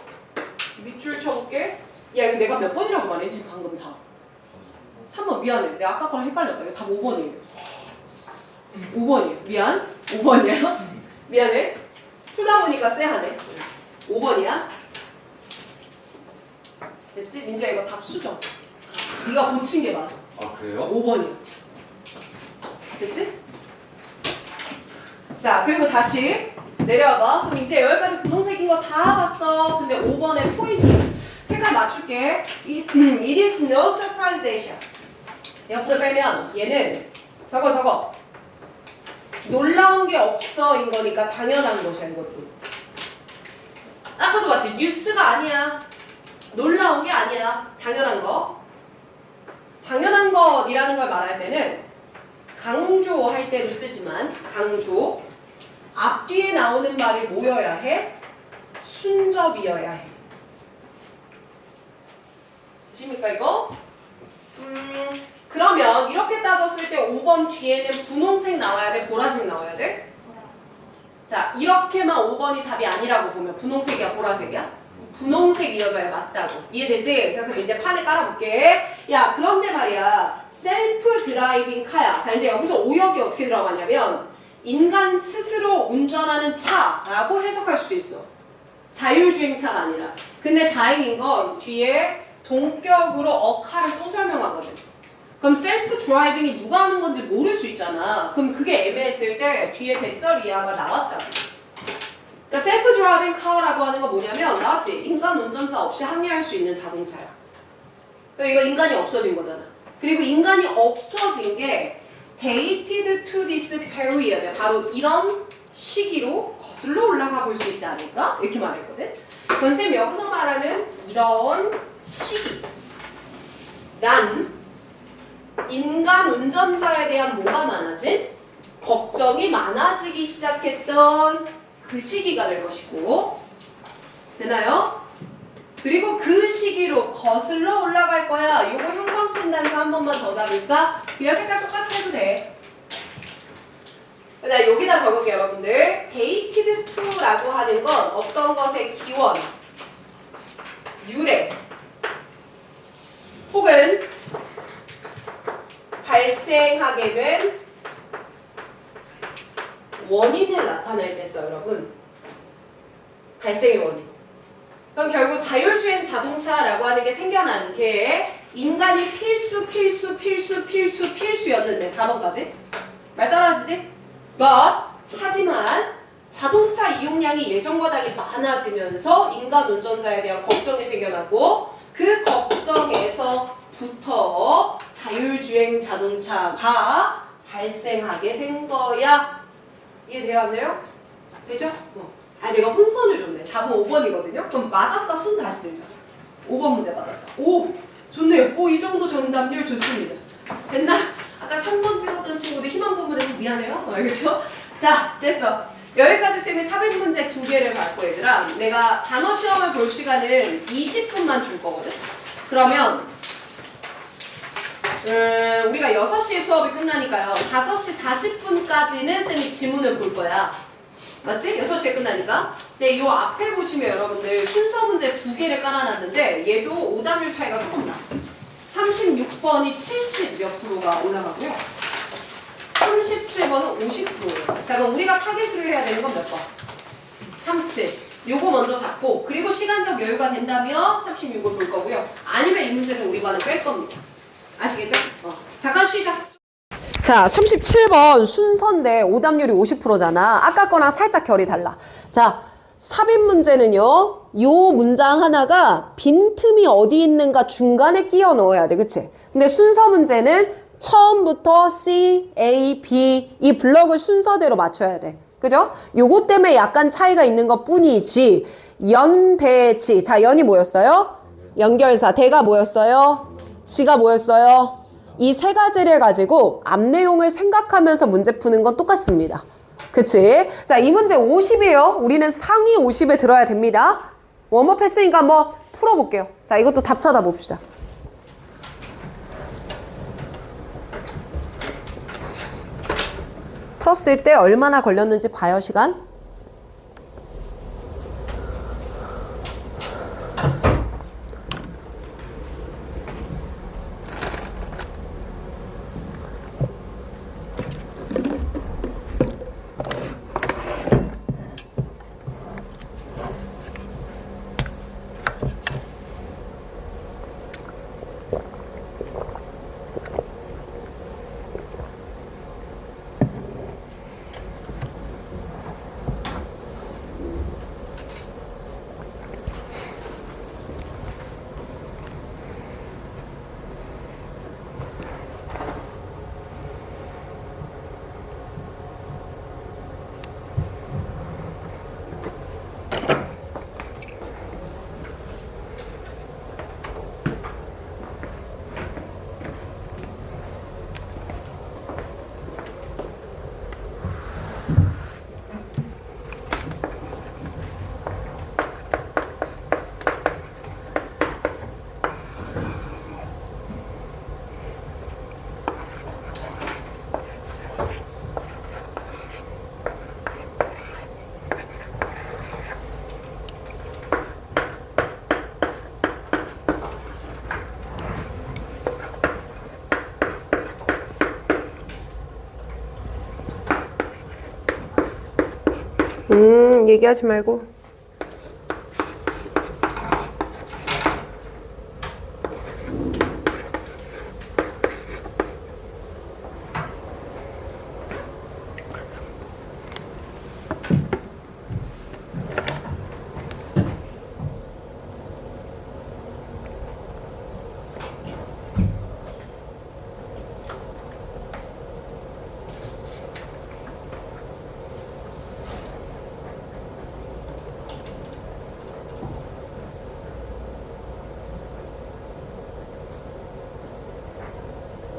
밑줄 쳐볼게. 야 이거 내가 몇 번이라고 말했지 방금 다. 3번 미안해. 내가 아까 거랑 헷갈렸다. 이거 다 5번이에요. 5번이에요. 미안. 5번이야. 미안해. 풀다 보니까 쎄하네. 5번이야. 됐지? 민지야 이거 답 수정. 네가 고친 게 맞아. 아 그래요? 5번이야. 됐지? 자 그리고 다시 내려와봐. 그럼 이제 여기까지 분홍색인 거 다 봤어. 근데 5번의 포인트 색깔 맞출게. It is no surprise that. 옆으로 빼면 얘는 저거 놀라운 게 없어인 거니까 당연한 것이야 이것도. 아까도 봤지? 뉴스가 아니야. 놀라운 게 아니야. 당연한 거. 당연한 것이라는 걸 말할 때는 강조할 때도 쓰지만 강조 앞뒤에 나오는 말이 뭐여야 해? 순접이어야 해. 되십니까 이거? 그러면 이렇게 따졌을 때 5번 뒤에는 분홍색 나와야 돼? 보라색 나와야 돼? 자 이렇게만 5번이 답이 아니라고 보면 분홍색이야 보라색이야? 분홍색이어져야 맞다고. 이해되지? 자 그럼 이제 판을 깔아볼게. 야 그런데 말이야 셀프 드라이빙 카야. 자 이제 여기서 오역이 어떻게 들어가냐면 인간 스스로 운전하는 차라고 해석할 수도 있어. 자율주행차가 아니라. 근데 다행인 건 뒤에 동격으로 어카를 또 설명하거든. 그럼 셀프 드라이빙이 누가 하는 건지 모를 수 있잖아. 그럼 그게 애매했을 때 뒤에 대절 이하가 나왔다. 그러니까 셀프 드라이빙 카라고 하는 건 뭐냐면 나왔지? 인간 운전자 없이 항해할 수 있는 자동차야. 이거 인간이 없어진 거잖아. 그리고 인간이 없어진 게 dated to this period 바로 이런 시기로 거슬러 올라가 볼 수 있지 않을까? 이렇게 말했거든. 선생님이 여기서 말하는 이런 시기 난 인간 운전자에 대한 뭐가 많아진? 걱정이 많아지기 시작했던 그 시기가 될 것이고, 되나요? 그리고 그 시기로 거슬러 올라갈 거야. 요거 형광펜 단서 한 번만 더 잡을까? 그냥 색깔 똑같이 해도 돼. 나 여기다 적을게요, 여러분들. dated to라고 하는 건 어떤 것의 기원, 유래, 혹은 발생하게 된 원인을 나타낼 때 써요, 여러분. 발생의 원인. 그럼 결국 자율주행 자동차라고 하는 게 생겨난 게 인간이 필수였는데 4번까지 말 따라하시지? 하지만 자동차 이용량이 예전과 달리 많아지면서 인간 운전자에 대한 걱정이 생겨나고 그 걱정에서부터 자율주행 자동차가 발생하게 된 거야. 이해되었나요? 되죠? 내가 혼선을 줬네. 답은 5번이거든요. 그럼 맞았다 손 다시 들자. 5번 문제 맞았다. 오! 좋네요. 이 정도 정답률 좋습니다. 됐나? 아까 3번 찍었던 친구들 힘 한 번만 해서 미안해요. 알겠죠? 자, 됐어. 여기까지 쌤이 400문제 2개를 받고 얘들아. 내가 단어 시험을 볼 시간은 20분만 줄 거거든. 그러면 우리가 6시에 수업이 끝나니까요. 5시 40분까지는 쌤이 지문을 볼 거야. 맞지? 6시에 끝나니까. 근데 요 앞에 보시면 여러분들 순서 문제 2개를 깔아놨는데 얘도 오답률 차이가 조금 나. 36번이 70 몇 프로가 올라가고요. 37번은 50%예요. 자, 그럼 우리가 타겟으로 해야 되는 건 몇 번? 37. 요거 먼저 잡고, 그리고 시간적 여유가 된다면 36을 볼 거고요. 아니면 이 문제는 우리 반을 뺄 겁니다. 아시겠죠? 잠깐 쉬자. 자, 37번 순서인데 오답률이 50%잖아. 아까 거랑 살짝 결이 달라. 자, 삽입 문제는요. 요 문장 하나가 빈틈이 어디 있는가 중간에 끼워 넣어야 돼. 그치? 근데 순서 문제는 처음부터 C, A, B 이 블럭을 순서대로 맞춰야 돼. 그죠? 요거 때문에 약간 차이가 있는 것 뿐이지. 연, 대, 지. 자, 연이 뭐였어요? 연결사. 대가 뭐였어요? 지가 뭐였어요? 이 세 가지를 가지고 앞 내용을 생각하면서 문제 푸는 건 똑같습니다. 그치? 자, 이 문제 50이에요. 우리는 상위 50에 들어야 됩니다. 웜업 했으니까 한번 풀어볼게요. 자, 이것도 답 찾아봅시다. 풀었을 때 얼마나 걸렸는지 봐요, 시간. 얘기하지 말고.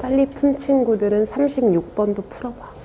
빨리 푼 친구들은 36번도 풀어봐.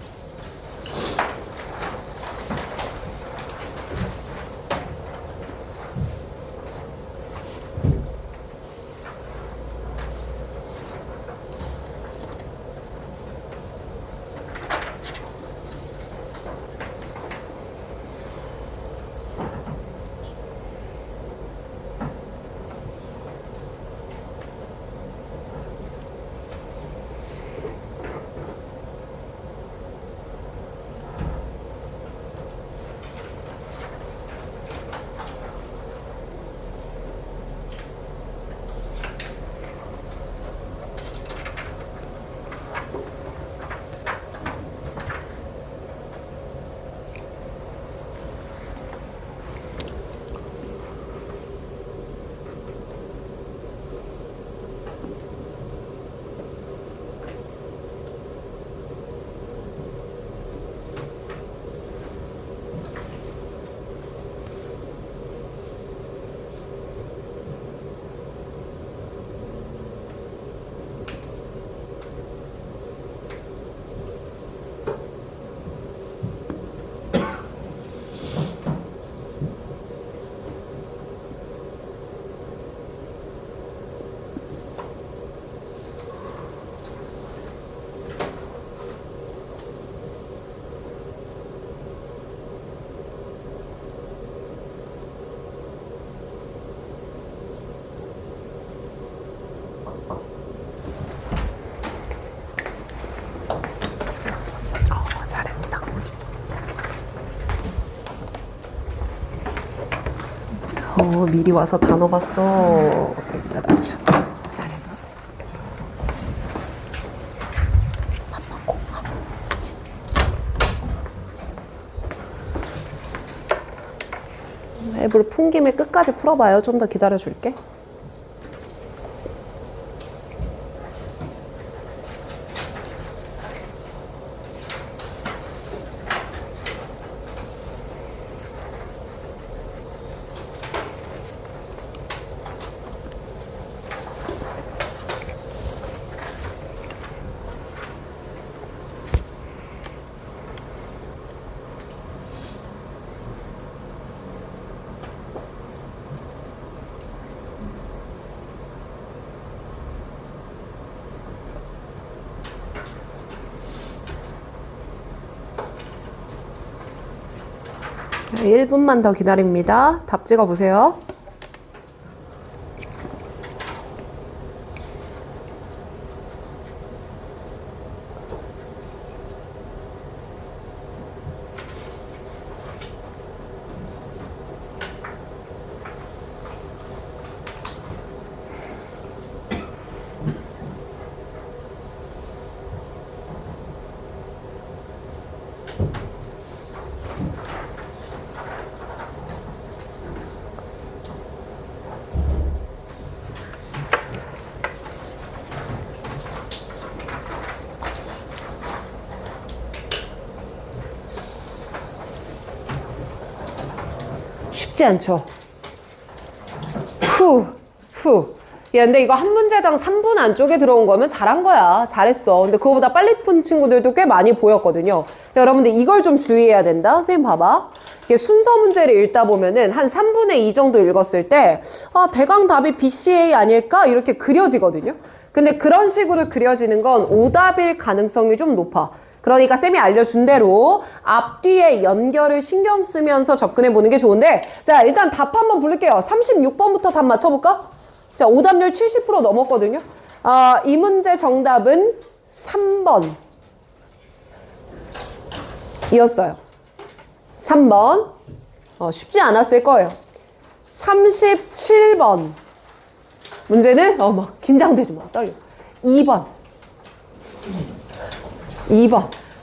미리 와서 다 넣어봤어. 맞죠? 잘했어. 밥 먹고. 앱을 푼 김에 끝까지 풀어봐요. 좀 더 기다려줄게. 네, 1분만 더 기다립니다. 답 찍어보세요. 쉽지 않죠? 야, 근데 이거 한 문제당 3분 안쪽에 들어온 거면 잘한 거야. 잘했어. 근데 그거보다 빨리 푼 친구들도 꽤 많이 보였거든요. 여러분들 이걸 좀 주의해야 된다. 선생님 봐봐. 이게 순서 문제를 읽다 보면은 한 3분의 2 정도 읽었을 때, 아, 대강 답이 BCA 아닐까? 이렇게 그려지거든요. 근데 그런 식으로 그려지는 건 오답일 가능성이 좀 높아. 그러니까 쌤이 알려준 대로 앞뒤의 연결을 신경 쓰면서 접근해 보는 게 좋은데, 자, 일단 답 한번 부를게요. 36번부터 답 맞춰볼까? 자, 오답률 70% 넘었거든요. 이 문제 정답은 3번 이었어요. 3번. 쉽지 않았을 거예요. 37번 문제는 막 긴장되지 마. 떨려. 2번.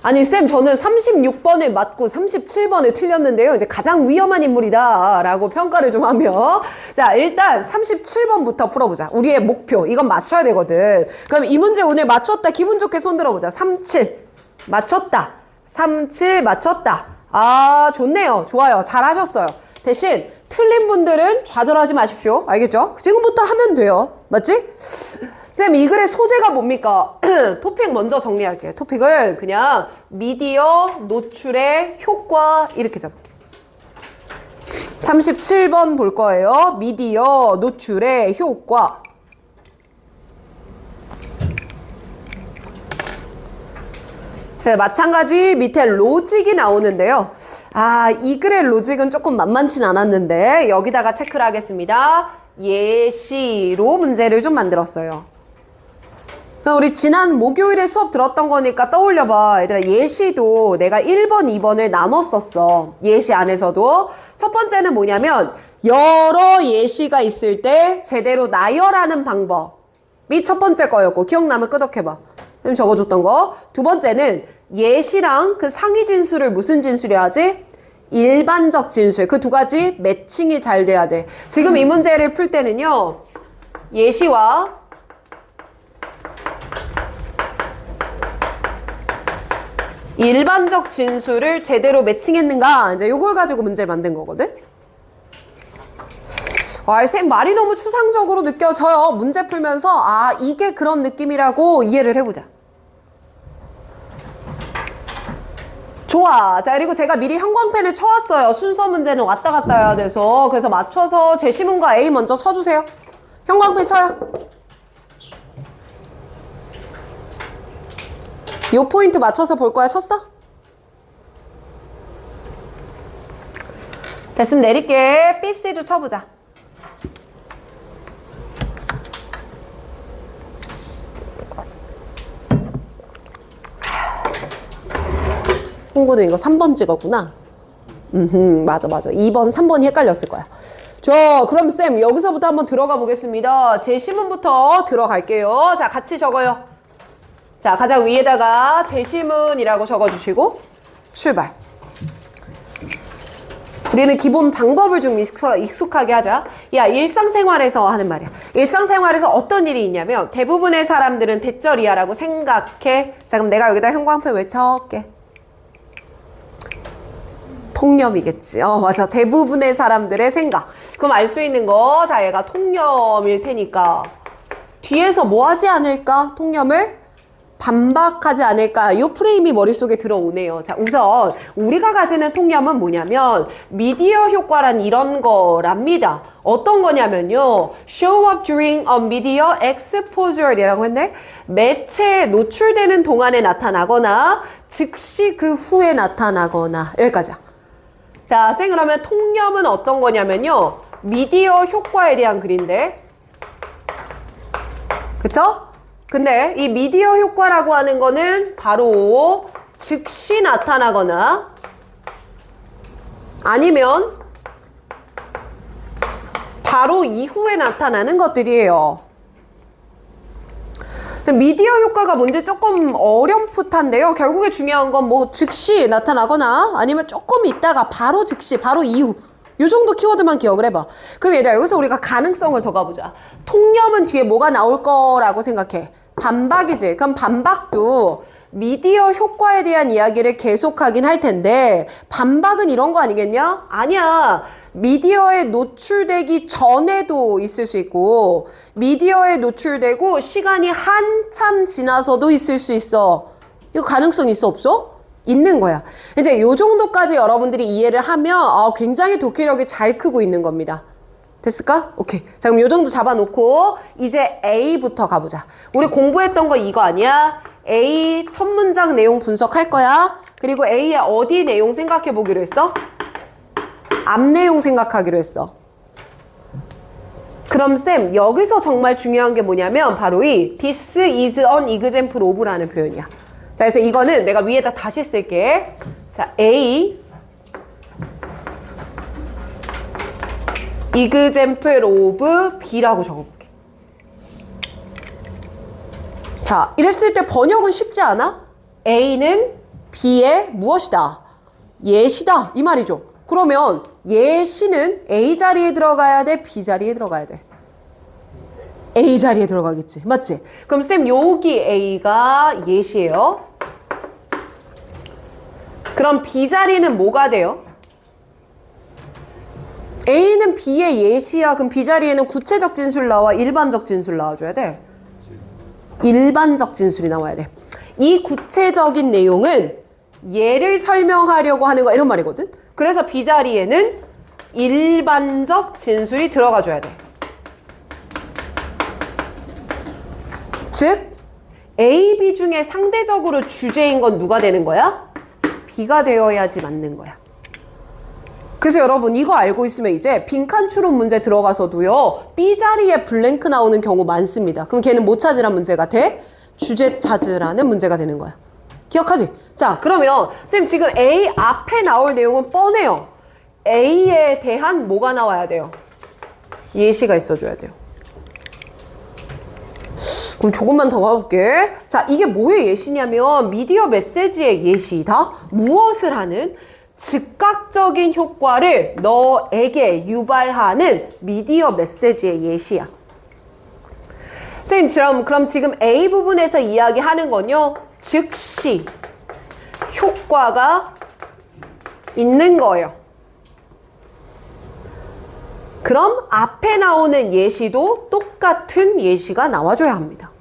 아니 쌤, 저는 36번을 맞고 37번을 틀렸는데요. 이제 가장 위험한 인물이다 라고 평가를 좀 하며, 자, 일단 37번부터 풀어보자. 우리의 목표, 이건 맞춰야 되거든. 그럼 이 문제 오늘 맞췄다, 기분 좋게 손 들어보자. 37 맞췄다. 37 맞췄다. 아, 좋네요. 좋아요. 잘하셨어요. 대신 틀린 분들은 좌절하지 마십시오. 알겠죠? 지금부터 하면 돼요. 맞지? 쌤, 이 글의 소재가 뭡니까? 토픽 먼저 정리할게요. 토픽을 그냥 미디어 노출의 효과 이렇게 잡을게요. 37번 볼 거예요. 미디어 노출의 효과. 네, 마찬가지 밑에 로직이 나오는데요. 아, 이 글의 로직은 조금 만만치 않았는데 여기다가 체크를 하겠습니다. 예시로 문제를 좀 만들었어요. 우리 지난 목요일에 수업 들었던 거니까 떠올려봐. 얘들아, 예시도 내가 1번, 2번을 나눴었어. 예시 안에서도. 첫 번째는 뭐냐면 여러 예시가 있을 때 제대로 나열하는 방법이 첫 번째 거였고, 기억나면 끄덕해봐. 좀 적어줬던 거. 두 번째는 예시랑 그 상위 진수를 무슨 진수로 하지? 일반적 진술. 그 두 가지 매칭이 잘 돼야 돼. 지금 이 문제를 풀 때는요, 예시와 일반적 진수를 제대로 매칭했는가? 이제 요걸 가지고 문제를 만든 거거든? 와, 쌤 말이 너무 추상적으로 느껴져요. 문제 풀면서, 아, 이게 그런 느낌이라고 이해를 해보자. 좋아. 자, 그리고 제가 미리 형광펜을 쳐왔어요. 순서 문제는 왔다 갔다 해야 돼서. 그래서 맞춰서 제시문과 A 먼저 쳐주세요. 형광펜 쳐요. 요 포인트 맞춰서 볼 거야. 쳤어? 됐으면 내릴게. B, C도 쳐보자. 홍구는 이거 3번 찍었구나. 맞아. 2번, 3번이 헷갈렸을 거야. 그럼 쌤 여기서부터 한번 들어가 보겠습니다. 제시문부터 들어갈게요. 자, 같이 적어요. 자, 가장 위에다가 제시문이라고 적어주시고 출발. 우리는 기본 방법을 좀 익숙하게 하자. 야, 일상생활에서 하는 말이야. 일상생활에서 어떤 일이 있냐면 대부분의 사람들은 대절이야라고 생각해. 자, 그럼 내가 여기다 형광펜 외쳐올게. 통념이겠지. 맞아. 대부분의 사람들의 생각. 그럼 알 수 있는 거, 자, 얘가 통념일 테니까 뒤에서 뭐 하지 않을까? 통념을 반박하지 않을까? 이 프레임이 머릿속에 들어오네요. 자, 우선 우리가 가지는 통념은 뭐냐면 미디어 효과란 이런 거랍니다. 어떤 거냐면요, show up during a media exposure이라고 했네. 매체에 노출되는 동안에 나타나거나 즉시 그 후에 나타나거나. 여기까지야. 자, 쌤, 그러면 통념은 어떤 거냐면요, 미디어 효과에 대한 글인데, 그쵸? 근데 이 미디어 효과라고 하는 거는 바로 즉시 나타나거나 아니면 바로 이후에 나타나는 것들이에요. 미디어 효과가 뭔지 조금 어렴풋한데요. 결국에 중요한 건 뭐 즉시 나타나거나 아니면 조금 있다가 바로 즉시, 바로 이후. 요 정도 키워드만 기억을 해봐. 그럼 얘들아, 여기서 우리가 가능성을 더 가보자. 통념은 뒤에 뭐가 나올 거라고 생각해? 반박이지. 그럼 반박도 미디어 효과에 대한 이야기를 계속하긴 할 텐데 반박은 이런 거 아니겠냐? 아니야. 미디어에 노출되기 전에도 있을 수 있고 미디어에 노출되고 시간이 한참 지나서도 있을 수 있어. 이거 가능성 있어 없어? 있는 거야. 이제 요 정도까지 여러분들이 이해를 하면 굉장히 독해력이 잘 크고 있는 겁니다. 됐을까? 오케이. 자, 그럼 요 정도 잡아놓고 이제 A부터 가보자. 우리 공부했던 거 이거 아니야? A 첫 문장 내용 분석할 거야. 그리고 A의 어디 내용 생각해 보기로 했어? 앞 내용 생각하기로 했어. 그럼 쌤, 여기서 정말 중요한 게 뭐냐면 바로 이 This is an example of라는 표현이야. 자, 그래서 이거는 내가 위에다 다시 쓸게. 자, A example of B라고 적어볼게. 자, 이랬을 때 번역은 쉽지 않아? A는 B의 무엇이다? 예시다. 이 말이죠. 그러면 예시는 A 자리에 들어가야 돼? B 자리에 들어가야 돼? A 자리에 들어가겠지. 맞지? 그럼 쌤, 여기 A가 예시예요. 그럼 B 자리는 뭐가 돼요? A는 B의 예시야. 그럼 B 자리에는 구체적 진술 나와 일반적 진술 나와줘야 돼? 일반적 진술이 나와야 돼. 이 구체적인 내용은 얘를 설명하려고 하는 거 이런 말이거든. 그래서 B자리에는 일반적 진술이 들어가줘야 돼. 즉 A, B 중에 상대적으로 주제인 건 누가 되는 거야? B가 되어야지 맞는 거야. 그래서 여러분 이거 알고 있으면 이제 빈칸 추론 문제 들어가서도요 B자리에 블랭크 나오는 경우 많습니다. 그럼 걔는 뭐 찾으란 문제가 돼? 주제 찾으라는 문제가 되는 거야. 기억하지? 자, 그러면 쌤 지금 A 앞에 나올 내용은 뻔해요. A에 대한 뭐가 나와야 돼요? 예시가 있어줘야 돼요. 그럼 조금만 더 가볼게. 자, 이게 뭐의 예시냐면 미디어 메시지의 예시다. 무엇을 하는? 즉각적인 효과를 너에게 유발하는 미디어 메시지의 예시야. 선생님, 그럼 지금 A 부분에서 이야기하는 건요, 즉시 효과가 있는 거예요. 그럼 앞에 나오는 예시도 똑같은 예시가 나와줘야 합니다.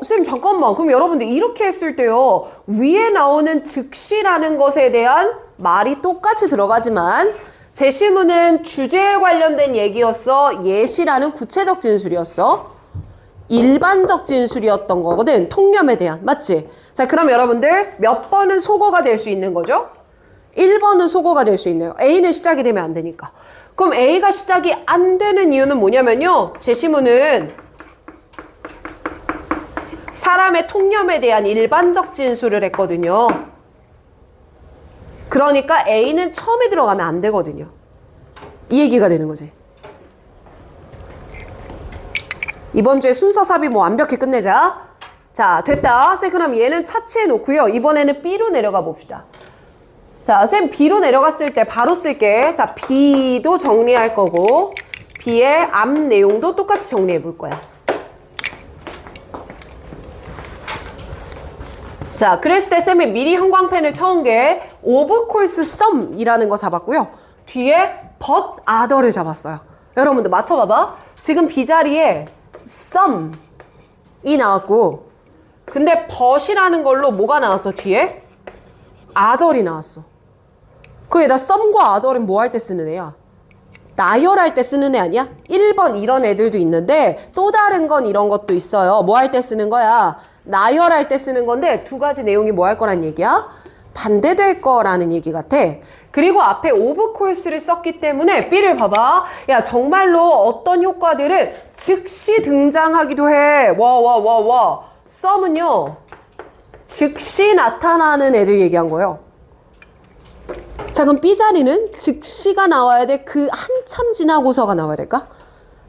쌤 잠깐만. 그럼 여러분들 이렇게 했을 때요, 위에 나오는 즉시라는 것에 대한 말이 똑같이 들어가지만 제시문은 주제에 관련된 얘기였어? 예시라는 구체적 진술이었어? 일반적 진술이었던 거거든. 통념에 대한. 맞지? 자, 그럼 여러분들 몇 번은 속어가 될 수 있는 거죠? 1번은 속어가 될 수 있네요. A는 시작이 되면 안 되니까. 그럼 A가 시작이 안 되는 이유는 뭐냐면요, 제시문은 사람의 통념에 대한 일반적 진술을 했거든요. 그러니까 A는 처음에 들어가면 안 되거든요. 이 얘기가 되는 거지. 이번 주에 순서 삽입 뭐 완벽히 끝내자. 자, 됐다. 쌤 그럼 얘는 차치해 놓고요. 이번에는 B로 내려가 봅시다. 자, 쌤 B로 내려갔을 때 바로 쓸게. 자, B도 정리할 거고 B의 앞 내용도 똑같이 정리해 볼 거야. 자, 그랬을 때 쌤이 미리 형광펜을 쳐온 게 of course some이라는 거 잡았고요. 뒤에 but other를 잡았어요. 여러분들 맞춰봐봐. 지금 B자리에 some이 나왔고, 근데 but이라는 걸로 뭐가 나왔어? 뒤에 other이 나왔어. 그게다 some과 other은 뭐 할 때 쓰는 애야? 나열할 때 쓰는 애 아니야? 1번 이런 애들도 있는데 또 다른 건 이런 것도 있어요. 뭐 할 때 쓰는 거야? 나열할 때 쓰는 건데 두 가지 내용이 뭐 할 거란 얘기야? 반대될 거라는 얘기 같아. 그리고 앞에 of course를 썼기 때문에 B를 봐봐. 야, 정말로 어떤 효과들은 즉시 등장하기도 해. 와. some은요, 즉시 나타나는 애들 얘기한 거예요. 자, 그럼 B자리는 즉시가 나와야 돼? 그 한참 지나고서가 나와야 될까?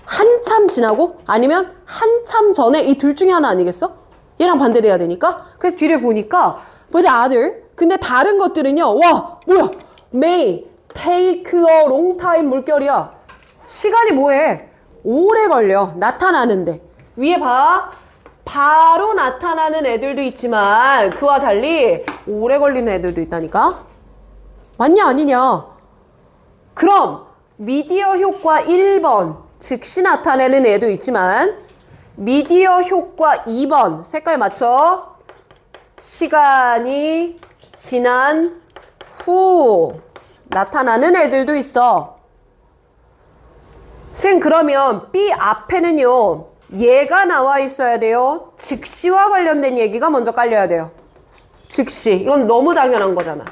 한참 지나고? 아니면 한참 전에? 이 둘 중에 하나 아니겠어? 얘랑 반대돼야 되니까. 그래서 뒤를 보니까 but other, 근데 다른 것들은요, 와 뭐야, may take a long time 물결이야. 시간이 뭐해? 오래 걸려. 나타나는데. 위에 봐, 바로 나타나는 애들도 있지만 그와 달리 오래 걸리는 애들도 있다니까. 맞냐 아니냐? 그럼 미디어 효과 1번 즉시 나타내는 애도 있지만 미디어 효과 2번 색깔 맞춰, 시간이 지난 후 나타나는 애들도 있어. 쌤 그러면 B 앞에는요, 얘가 나와 있어야 돼요? 즉시와 관련된 얘기가 먼저 깔려야 돼요. 즉시. 이건 너무 당연한 거잖아.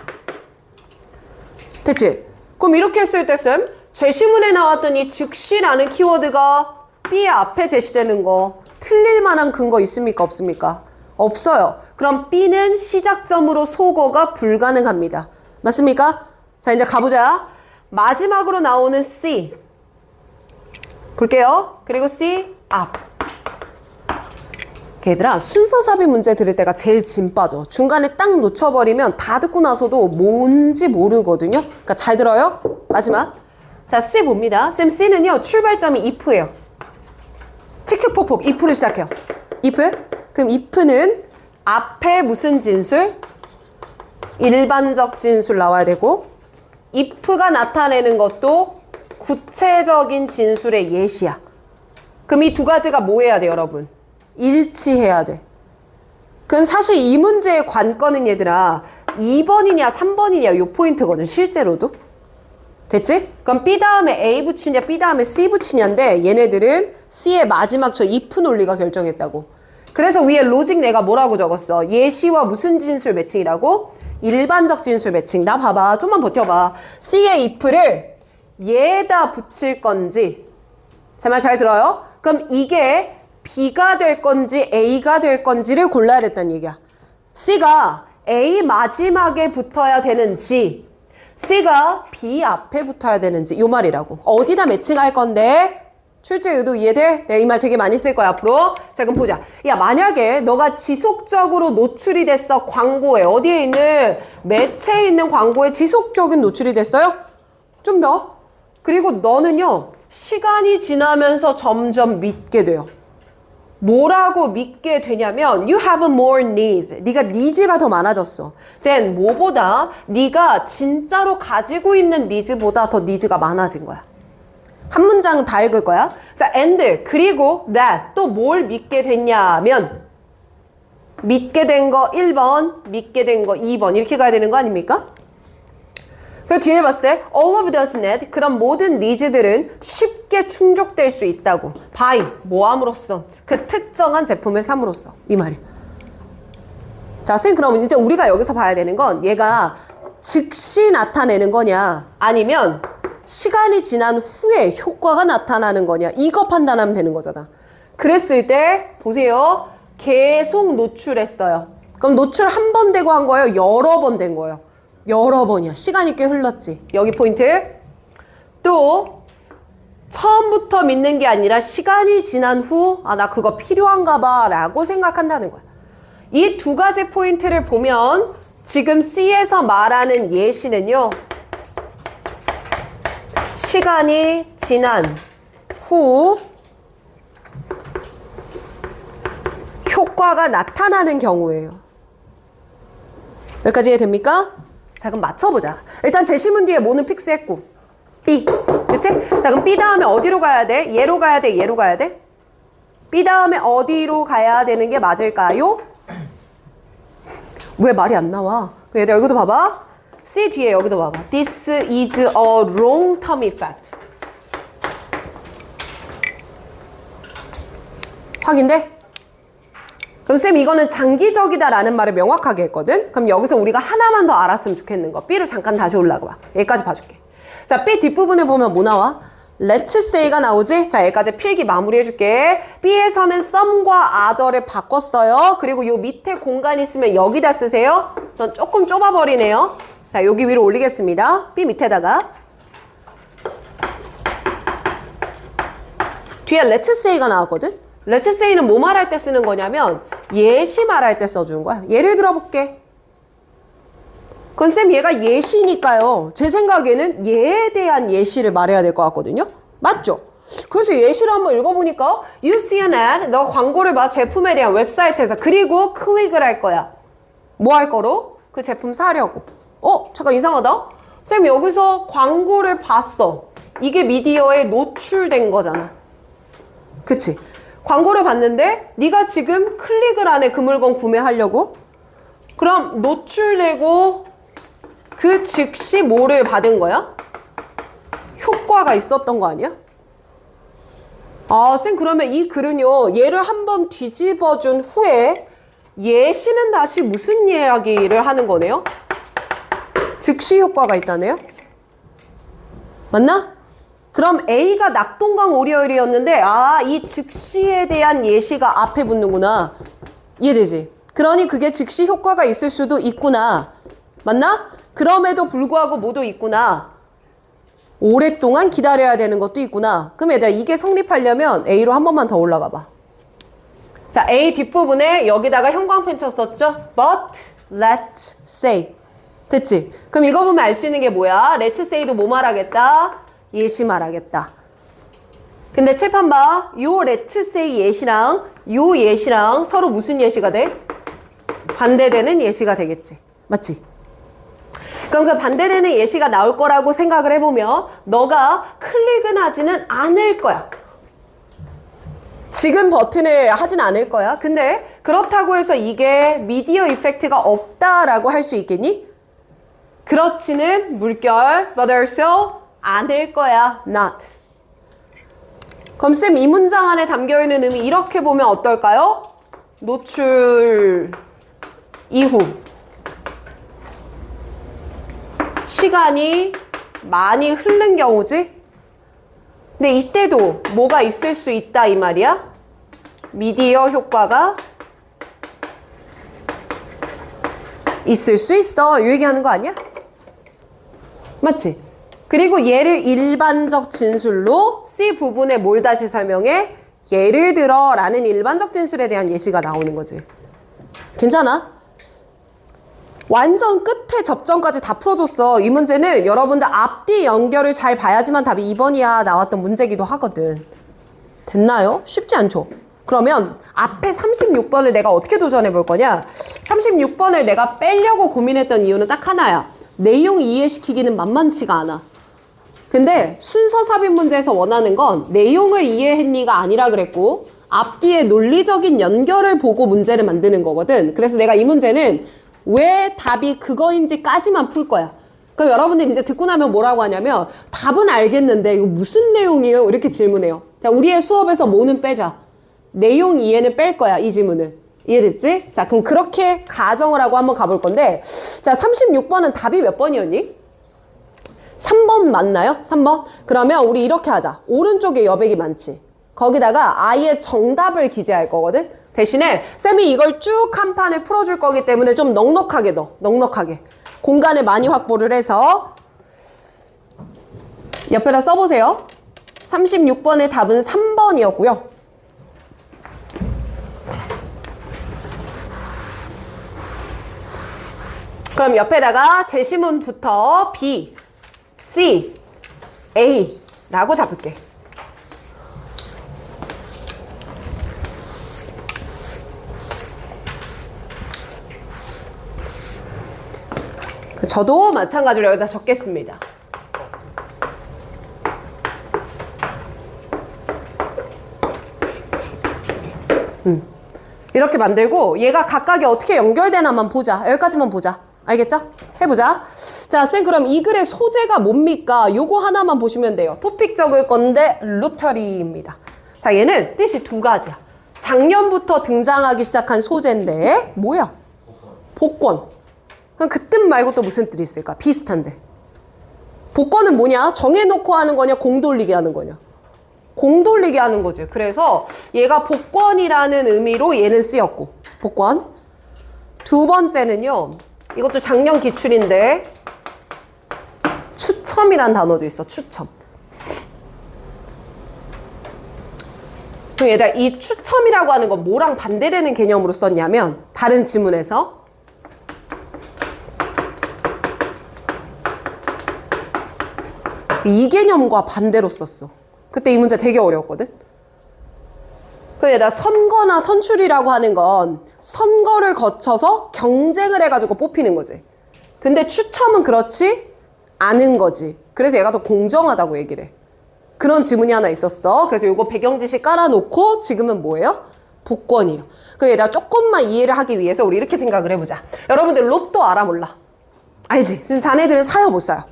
됐지? 그럼 이렇게 했을 때 쌤, 제시문에 나왔던 이 즉시라는 키워드가 B 앞에 제시되는 거 틀릴 만한 근거 있습니까? 없습니까? 없어요. 그럼 B는 시작점으로 속어가 불가능합니다. 맞습니까? 자, 이제 가보자. 마지막으로 나오는 C 볼게요. 그리고 C 앞. 걔들아, 순서 삽입 문제 들을 때가 제일 진 빠져. 중간에 딱 놓쳐버리면 다 듣고 나서도 뭔지 모르거든요. 그러니까 잘 들어요. 마지막. 자, C 봅니다. 쌤 C는요, 출발점이 if예요. 칙칙폭폭 if로 시작해요. if. 그럼 if는 앞에 무슨 진술? 일반적 진술 나와야 되고, if가 나타내는 것도 구체적인 진술의 예시야. 그럼 이 두 가지가 뭐 해야 돼요, 여러분? 일치해야 돼. 그건 사실 이 문제의 관건은 얘들아 2번이냐 3번이냐 요 포인트거든 실제로도. 됐지? 그럼 B 다음에 A 붙이냐 B 다음에 C 붙이냐인데 얘네들은 C의 마지막 저 if 논리가 결정했다고. 그래서 위에 로직 내가 뭐라고 적었어? 예시와 무슨 진술 매칭이라고? 일반적 진술 매칭. 나 봐봐. 좀만 버텨봐. C의 if를 얘에다 붙일 건지 제 말 잘 들어요? 그럼 이게 B가 될 건지 A가 될 건지를 골라야 됐다는 얘기야. C가 A 마지막에 붙어야 되는지 C가 B 앞에 붙어야 되는지 요 말이라고. 어디다 매칭할 건데? 출제 의도 이해돼? 내가 이 말 되게 많이 쓸 거야 앞으로. 자 그럼 보자. 야 만약에 너가 지속적으로 노출이 됐어 광고에 어디에 있는 매체에 있는 광고에 지속적인 노출이 됐어요? 좀 더. 그리고 너는요 시간이 지나면서 점점 믿게 돼요. 뭐라고 믿게 되냐면 you have more needs. 네가 니즈가 더 많아졌어. then 뭐보다 네가 진짜로 가지고 있는 니즈보다 더 니즈가 많아진 거야. 한 문장 다 읽을 거야. 자, and 그리고 that 또 뭘 믿게 됐냐면 믿게 된 거 1번, 믿게 된 거 2번 이렇게 가야 되는 거 아닙니까? 그 뒤를 봤을 때 all of those need 그런 모든 니즈들은 쉽게 충족될 수 있다고. by 뭐함으로써 그 특정한 제품을 삼으로써 이 말이야. 자, 선생님 그러면 이제 우리가 여기서 봐야 되는 건 얘가 즉시 나타내는 거냐 아니면 시간이 지난 후에 효과가 나타나는 거냐 이거 판단하면 되는 거잖아. 그랬을 때 보세요. 계속 노출했어요. 그럼 노출 한 번 되고 한 거예요? 여러 번 된 거예요? 여러 번이야. 시간이 꽤 흘렀지. 여기 포인트. 또 처음부터 믿는 게 아니라 시간이 지난 후 아, 나 그거 필요한가 봐 라고 생각한다는 거야. 이 두 가지 포인트를 보면 지금 C에서 말하는 예시는요. 시간이 지난 후 효과가 나타나는 경우예요. 여기까지 이해됩니까? 자 그럼 맞춰보자. 일단 제시문 뒤에 뭐는 픽스했고 B 그치? 자 그럼 B 다음에 어디로 가야 돼? 얘로 가야 돼? 얘로 가야 돼? B 다음에 어디로 가야 되는 게 맞을까요? 왜 말이 안 나와? 얘들아 여기도 봐봐. C 뒤에 여기도 봐봐. This is a long-term effect. 확인돼? 그럼 쌤 이거는 장기적이다라는 말을 명확하게 했거든? 그럼 여기서 우리가 하나만 더 알았으면 좋겠는 거. B로 잠깐 다시 올라가 봐. 여기까지 봐줄게. 자, B 뒷부분에 보면 뭐 나와? Let's say가 나오지? 자, 여기까지 필기 마무리 해줄게. B에서는 some과 other를 바꿨어요. 그리고 요 밑에 공간 있으면 여기다 쓰세요. 전 조금 좁아버리네요. 자, 여기 위로 올리겠습니다. B 밑에다가. 뒤에 let's say가 나왔거든? let's say는 뭐 말할 때 쓰는 거냐면 예시 말할 때 써주는 거야. 예를 들어볼게. 그건 쌤 얘가 예시니까요. 제 생각에는 얘에 대한 예시를 말해야 될 것 같거든요. 맞죠? 그래서 예시를 한번 읽어보니까 You see an ad. 너 광고를 봐. 제품에 대한 웹사이트에서. 그리고 클릭을 할 거야. 뭐 할 거로? 그 제품 사려고. 잠깐 이상하다. 쌤 여기서 광고를 봤어. 이게 미디어에 노출된 거잖아. 그치? 광고를 봤는데 네가 지금 클릭을 안 해. 그 물건 구매하려고. 그럼 노출되고 그 즉시 뭐를 받은 거야? 효과가 있었던 거 아니야? 아, 쌤 그러면 이 글은요. 얘를 한번 뒤집어준 후에 예시는 다시 무슨 이야기를 하는 거네요? 즉시 효과가 있다네요? 맞나? 그럼 A가 낙동강 오리얼이었는데 이 즉시에 대한 예시가 앞에 붙는구나. 이해되지? 그러니 그게 즉시 효과가 있을 수도 있구나. 맞나? 그럼에도 불구하고 뭐도 있구나. 오랫동안 기다려야 되는 것도 있구나. 그럼 얘들아 이게 성립하려면 A로 한 번만 더 올라가 봐. 자, A 뒷부분에 여기다가 형광펜 쳤었죠? But let's say. 됐지? 그럼 이거 보면 알 수 있는 게 뭐야? Let's say도 뭐 말하겠다? 예시 말하겠다. 근데 칠판 봐. 요 let's say 예시랑 요 예시랑 서로 무슨 예시가 돼? 반대되는 예시가 되겠지. 맞지? 그럼 그 반대되는 예시가 나올 거라고 생각을 해보면 너가 클릭은 하지는 않을 거야. 지금 버튼을 하진 않을 거야. 근데 그렇다고 해서 이게 미디어 이펙트가 없다라고 할 수 있겠니? 그렇지는 물결 but also 않을 거야. not. 그럼 쌤 이 문장 안에 담겨있는 의미 이렇게 보면 어떨까요? 노출 이후 시간이 많이 흐른 경우지? 근데 이때도 뭐가 있을 수 있다 이 말이야? 미디어 효과가 있을 수 있어. 이 얘기하는 거 아니야? 맞지? 그리고 얘를 일반적 진술로 C 부분에 뭘 다시 설명해? 예를 들어 라는 일반적 진술에 대한 예시가 나오는 거지. 괜찮아? 완전 끝에 접점까지 다 풀어줬어. 이 문제는 여러분들 앞뒤 연결을 잘 봐야지만 답이 2번이야 나왔던 문제기도 하거든. 됐나요? 쉽지 않죠? 그러면 앞에 36번을 내가 어떻게 도전해 볼 거냐? 36번을 내가 빼려고 고민했던 이유는 딱 하나야. 내용 이해시키기는 만만치가 않아. 근데 순서 삽입 문제에서 원하는 건 내용을 이해했니가 아니라 그랬고 앞뒤의 논리적인 연결을 보고 문제를 만드는 거거든. 그래서 내가 이 문제는 왜 답이 그거인지까지만 풀 거야. 그럼 여러분들이 이제 듣고 나면 뭐라고 하냐면 답은 알겠는데 이거 무슨 내용이에요? 이렇게 질문해요. 자, 우리의 수업에서 뭐는 빼자. 내용 이해는 뺄 거야, 이 질문은. 이해됐지? 자, 그럼 그렇게 가정을 하고 한번 가볼 건데 자, 36번은 답이 몇 번이었니? 3번 맞나요? 3번? 그러면 우리 이렇게 하자. 오른쪽에 여백이 많지. 거기다가 아예 정답을 기재할 거거든? 대신에 쌤이 이걸 쭉 한 판에 풀어줄 거기 때문에 좀 넉넉하게 넣어. 넉넉하게. 공간을 많이 확보를 해서 옆에다 써보세요. 36번의 답은 3번이었고요. 그럼 옆에다가 제시문부터 B, C, A 라고 잡을게. 저도 마찬가지로 여기다 적겠습니다. 이렇게 만들고 얘가 각각이 어떻게 연결되나만 보자. 여기까지만 보자. 알겠죠? 해보자. 자, 쌤 그럼 이 글의 소재가 뭡니까? 요거 하나만 보시면 돼요. 토픽 적을 건데 로터리입니다. 자, 얘는 뜻이 두 가지야. 작년부터 등장하기 시작한 소재인데 뭐야? 복권. 그럼 그 뜻 말고 또 무슨 뜻이 있을까? 비슷한데. 복권은 뭐냐? 정해놓고 하는 거냐? 공 돌리게 하는 거냐? 공 돌리게 하는 거지. 그래서 얘가 복권이라는 의미로 얘는 쓰였고 복권. 두 번째는요. 이것도 작년 기출인데 추첨이란 단어도 있어. 추첨. 그럼 얘들아 이 추첨이라고 하는 건 뭐랑 반대되는 개념으로 썼냐면 다른 지문에서 이 개념과 반대로 썼어. 그때 이 문제 되게 어려웠거든. 그 얘들아 선거나 선출이라고 하는 건 선거를 거쳐서 경쟁을 해가지고 뽑히는 거지. 근데 추첨은 그렇지 않은 거지. 그래서 얘가 더 공정하다고 얘기를 해. 그런 지문이 하나 있었어. 그래서 요거 배경지시 깔아놓고 지금은 뭐예요? 복권이에요. 그 얘들아 조금만 이해를 하기 위해서 우리 이렇게 생각을 해보자. 여러분들 로또 알아 몰라? 알지? 지금 자네들은 사요 못 사요?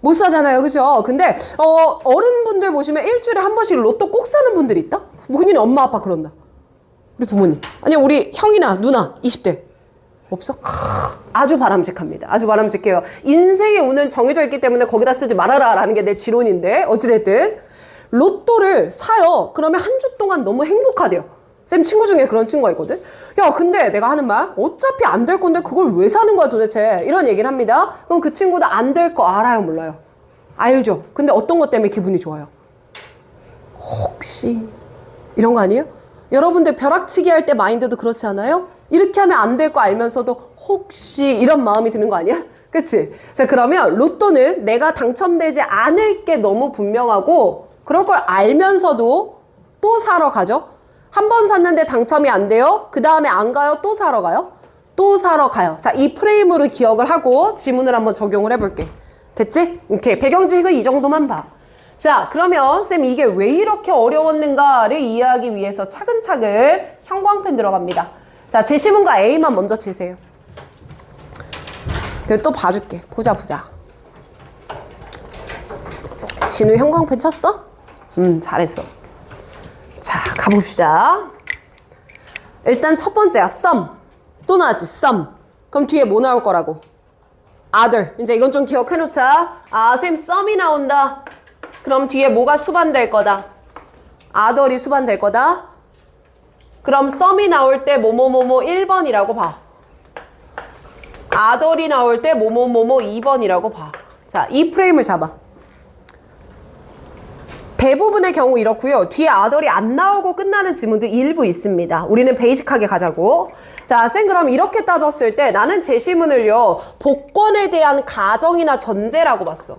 못 사잖아요. 그죠? 근데 어른분들 보시면 일주일에 한 번씩 로또 꼭 사는 분들이 있다? 본인 엄마 아빠 그런다. 우리 부모님. 아니 우리 형이나 누나 20대. 없어? 아주 바람직합니다. 아주 바람직해요. 인생의 운은 정해져 있기 때문에 거기다 쓰지 말아라 라는 게 내 지론인데 어찌됐든 로또를 사요. 그러면 한 주 동안 너무 행복하대요. 쌤 친구 중에 그런 친구가 있거든. 야 근데 내가 하는 말 어차피 안 될 건데 그걸 왜 사는 거야 도대체 이런 얘기를 합니다. 그럼 그 친구도 안 될 거 알아요 몰라요? 알죠. 근데 어떤 것 때문에 기분이 좋아요? 혹시 이런 거 아니에요? 여러분들 벼락치기 할 때 마인드도 그렇지 않아요? 이렇게 하면 안 될 거 알면서도 혹시 이런 마음이 드는 거 아니야? 그치? 자 그러면 로또는 내가 당첨되지 않을 게 너무 분명하고 그럴 걸 알면서도 또 사러 가죠. 한 번 샀는데 당첨이 안 돼요? 그 다음에 안 가요? 또 사러 가요? 또 사러 가요. 자, 이 프레임으로 기억을 하고 지문을 한번 적용을 해볼게. 됐지? 이렇게 배경지식은 이 정도만 봐. 자, 그러면 쌤 이게 왜 이렇게 어려웠는가를 이해하기 위해서 차근차근 형광펜 들어갑니다. 자, 제시문과 A만 먼저 치세요. 그리고 또 봐줄게. 보자. 진우 형광펜 쳤어? 잘했어. 자, 가봅시다. 일단 첫 번째야, some. 또 나왔지, some. 그럼 뒤에 뭐 나올 거라고? other. 이제 이건 좀 기억해놓자. 아, 쌤, some이 나온다. 그럼 뒤에 뭐가 수반될 거다? other이 수반될 거다. 그럼 some이 나올 때 뭐뭐뭐뭐 1번이라고 봐. other이 나올 때 뭐뭐뭐뭐 2번이라고 봐. 자, 이 프레임을 잡아. 대부분의 경우 이렇고요. 뒤에 other이 안 나오고 끝나는 지문도 일부 있습니다. 우리는 베이직하게 가자고. 자, 쌤 그럼 이렇게 따졌을 때 나는 제시문을요. 복권에 대한 가정이나 전제라고 봤어.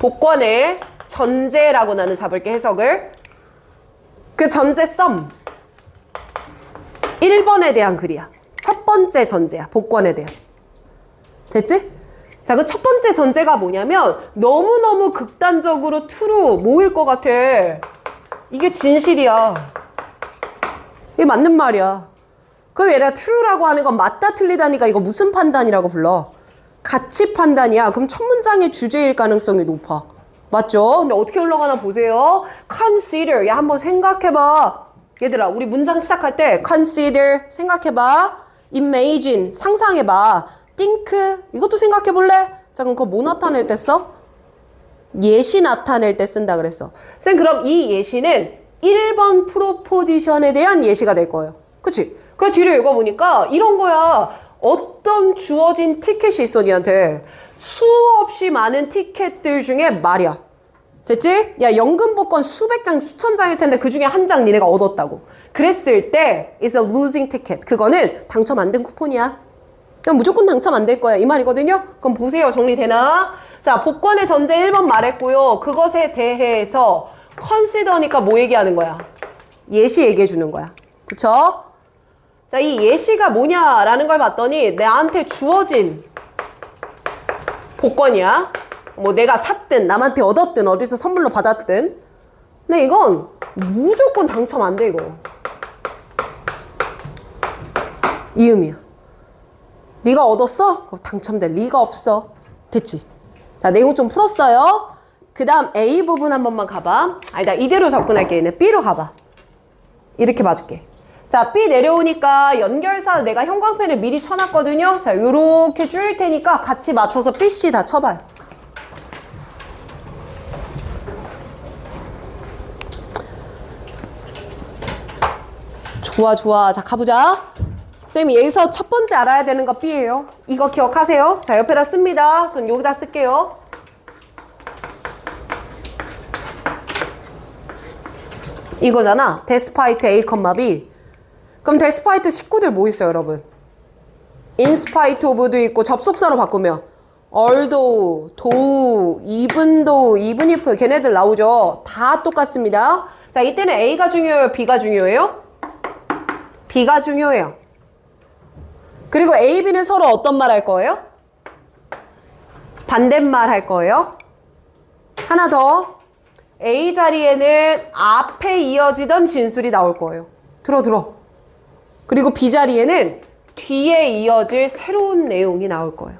복권의 전제라고 나는 잡을게, 해석을. 그 전제 썸 1번에 대한 글이야. 첫 번째 전제야. 복권에 대한. 됐지? 자, 그 첫 번째 전제가 뭐냐면 너무너무 극단적으로 true 뭐일 것 같아. 이게 진실이야. 이게 맞는 말이야. 그럼 얘가 true라고 하는 건 맞다 틀리다니까 이거 무슨 판단이라고 불러? 가치 판단이야. 그럼 첫 문장의 주제일 가능성이 높아. 맞죠? 근데 어떻게 흘러가나 보세요. consider. 야, 한번 생각해봐. 얘들아, 우리 문장 시작할 때 consider 생각해봐. imagine 상상해봐. think 이것도 생각해볼래? 자, 그럼 그거 뭐 나타낼 때 써? 예시 나타낼 때 쓴다 그랬어. 쌤, 그럼 이 예시는 1번 프로포지션에 대한 예시가 될 거예요. 그치? 그 뒤를 읽어보니까 이런 거야. 어떤 주어진 티켓이 있어, 니한테. 수없이 많은 티켓들 중에 말이야. 됐지? 야, 연금 복권 수백 장, 수천 장일 텐데 그 중에 한 장 니네가 얻었다고. 그랬을 때 it's a losing ticket. 그거는 당첨 안 된 쿠폰이야. 그럼 무조건 당첨 안 될 거야. 이 말이거든요? 그럼 보세요. 정리되나? 자, 복권의 전제 1번 말했고요. 그것에 대해서 consider니까 뭐 얘기하는 거야? 예시 얘기해 주는 거야. 그쵸? 자, 이 예시가 뭐냐라는 걸 봤더니 나한테 주어진 복권이야. 뭐 내가 샀든 남한테 얻었든 어디서 선물로 받았든. 근데 이건 무조건 당첨 안 돼, 이거. 이 의미야. 네가 얻었어? 당첨될 리가 없어. 됐지? 자, 내용 좀 풀었어요. 그 다음 A 부분 한 번만 가봐. 아니다, 이대로 접근할게. 얘는 B로 가봐. 이렇게 봐줄게. 자, B 내려오니까 연결사 내가 형광펜을 미리 쳐놨거든요. 자, 요렇게 줄 테니까 같이 맞춰서 B, C 다 쳐봐요. 좋아. 자, 가보자. 쌤이 여기서 첫 번째 알아야 되는 거 B예요. 이거 기억하세요. 자, 옆에다 씁니다. 전 여기다 쓸게요. 이거잖아. despite A, B. 그럼 despite 식구들 뭐 있어요, 여러분? in spite of도 있고 접속사로 바꾸면 although, though, even though, even if 걔네들 나오죠. 다 똑같습니다. 자, 이때는 A가 중요해요? B가 중요해요? B가 중요해요. 그리고 A, B는 서로 어떤 말 할 거예요? 반대말 할 거예요. 하나 더. A 자리에는 앞에 이어지던 진술이 나올 거예요. 들어. 그리고 B 자리에는 뒤에 이어질 새로운 내용이 나올 거예요.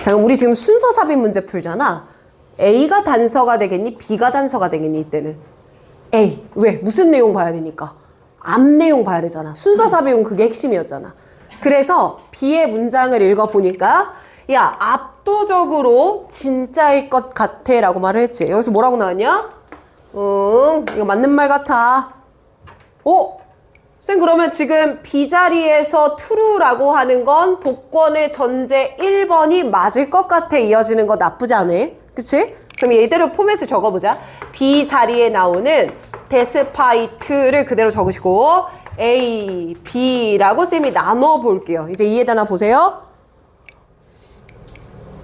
자, 그럼 우리 지금 순서 삽입 문제 풀잖아. A가 단서가 되겠니? B가 단서가 되겠니? 이때는 A. 왜? 무슨 내용 봐야 되니까? 앞 내용 봐야 되잖아. 순서 삽입은 그게 핵심이었잖아. 그래서 B의 문장을 읽어보니까 야, 압도적으로 진짜일 것 같아 라고 말을 했지. 여기서 뭐라고 나왔냐? 이거 맞는 말 같아. 쌤, 그러면 지금 B 자리에서 true라고 하는 건 복권의 전제 1번이 맞을 것 같아 이어지는 거 나쁘지 않네. 그치? 그럼 이대로 포맷을 적어보자. B 자리에 나오는 despite를 그대로 적으시고 A, B라고 쌤이 나눠 볼게요. 이제 이해되나 보세요.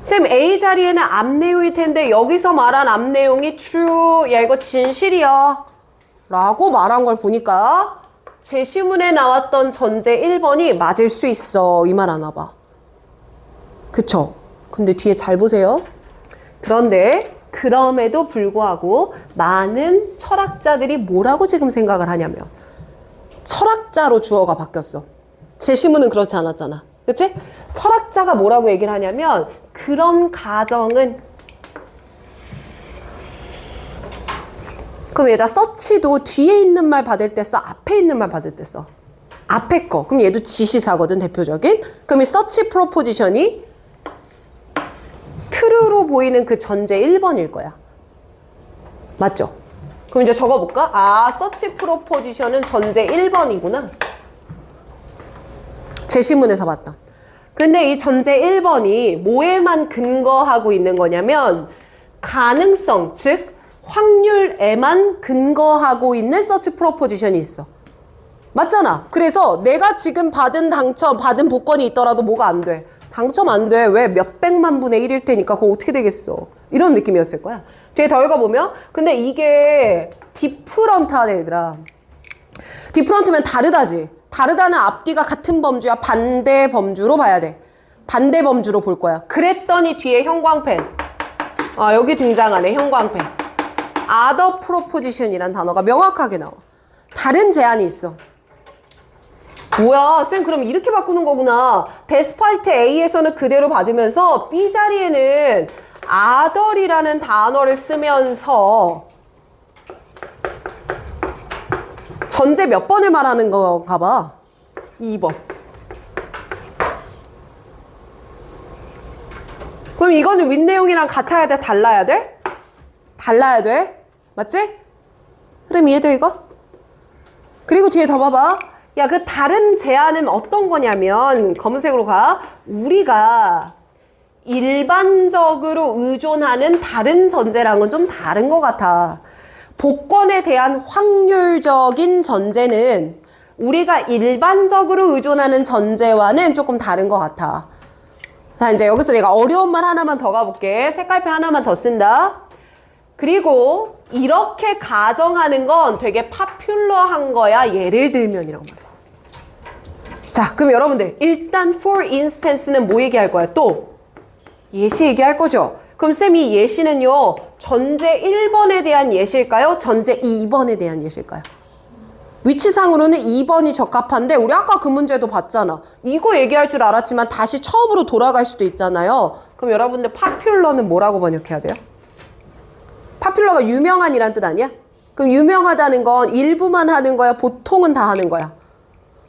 쌤, A 자리에는 앞 내용일 텐데 여기서 말한 앞 내용이 true, 야 이거 진실이야 라고 말한 걸 보니까 제시문에 나왔던 전제 1번이 맞을 수 있어. 이 말 하나 봐. 그쵸? 근데 뒤에 잘 보세요. 그런데 그럼에도 불구하고 많은 철학자들이 뭐라고 지금 생각을 하냐면 철학자로 주어가 바뀌었어. 제시문은 그렇지 않았잖아. 그치? 철학자가 뭐라고 얘기를 하냐면 그런 가정은 그럼 얘다 서치도 뒤에 있는 말 받을 때 써? 앞에 있는 말 받을 때 써? 앞에 거. 그럼 얘도 지시사거든, 대표적인. 그럼 이 서치 프로포지션이 true로 보이는 그 전제 1번일 거야. 맞죠? 그럼 이제 적어볼까? 아, 서치 프로포지션은 전제 1번이구나. 제시문에서 봤다. 근데 이 전제 1번이 뭐에만 근거하고 있는 거냐면 가능성, 즉 확률에만 근거하고 있는 서치 프로포지션이 있어. 맞잖아. 그래서 내가 지금 받은 당첨, 받은 복권이 있더라도 뭐가 안 돼. 당첨 안 돼. 왜? 몇백만 분의 1일 테니까 그거 어떻게 되겠어. 이런 느낌이었을 거야. 뒤에 더 읽어보면 근데 이게 디프런트하다 얘들아. 디프런트면 다르다지. 다르다는 앞뒤가 같은 범주야. 반대 범주로 봐야 돼. 반대 범주로 볼 거야. 그랬더니 뒤에 형광펜. 아, 여기 등장하네. 형광펜. other proposition이란 단어가 명확하게 나와. 다른 제한이 있어. 뭐야, 쌤 그럼 이렇게 바꾸는 거구나. despite A에서는 그대로 받으면서 B 자리에는 other이라는 단어를 쓰면서 전제 몇 번을 말하는 건가 봐. 2번. 그럼 이거는 윗내용이랑 같아야 돼? 달라야 돼? 달라야 돼. 맞지? 흐름 이해돼 이거? 그리고 뒤에 더 봐봐. 야, 그 다른 제한은 어떤 거냐면 검은색으로 가. 우리가 일반적으로 의존하는 다른 전제랑은 좀 다른 것 같아. 복권에 대한 확률적인 전제는 우리가 일반적으로 의존하는 전제와는 조금 다른 것 같아. 자, 이제 여기서 내가 어려운 말 하나만 더 가볼게. 색깔펜 하나만 더 쓴다. 그리고 이렇게 가정하는 건 되게 파퓰러한 거야. 예를 들면이라고 말했어. 자, 그럼 여러분들 일단 for instance는 뭐 얘기할 거야? 또 예시 얘기할 거죠. 그럼 쌤 이 예시는요. 전제 1번에 대한 예시일까요? 전제 2번에 대한 예시일까요? 위치상으로는 2번이 적합한데 우리 아까 그 문제도 봤잖아. 이거 얘기할 줄 알았지만 다시 처음으로 돌아갈 수도 있잖아요. 그럼 여러분들 파퓰러는 뭐라고 번역해야 돼요? 파퓰러가 유명한이란 뜻 아니야? 그럼 유명하다는 건 일부만 하는 거야? 보통은 다 하는 거야?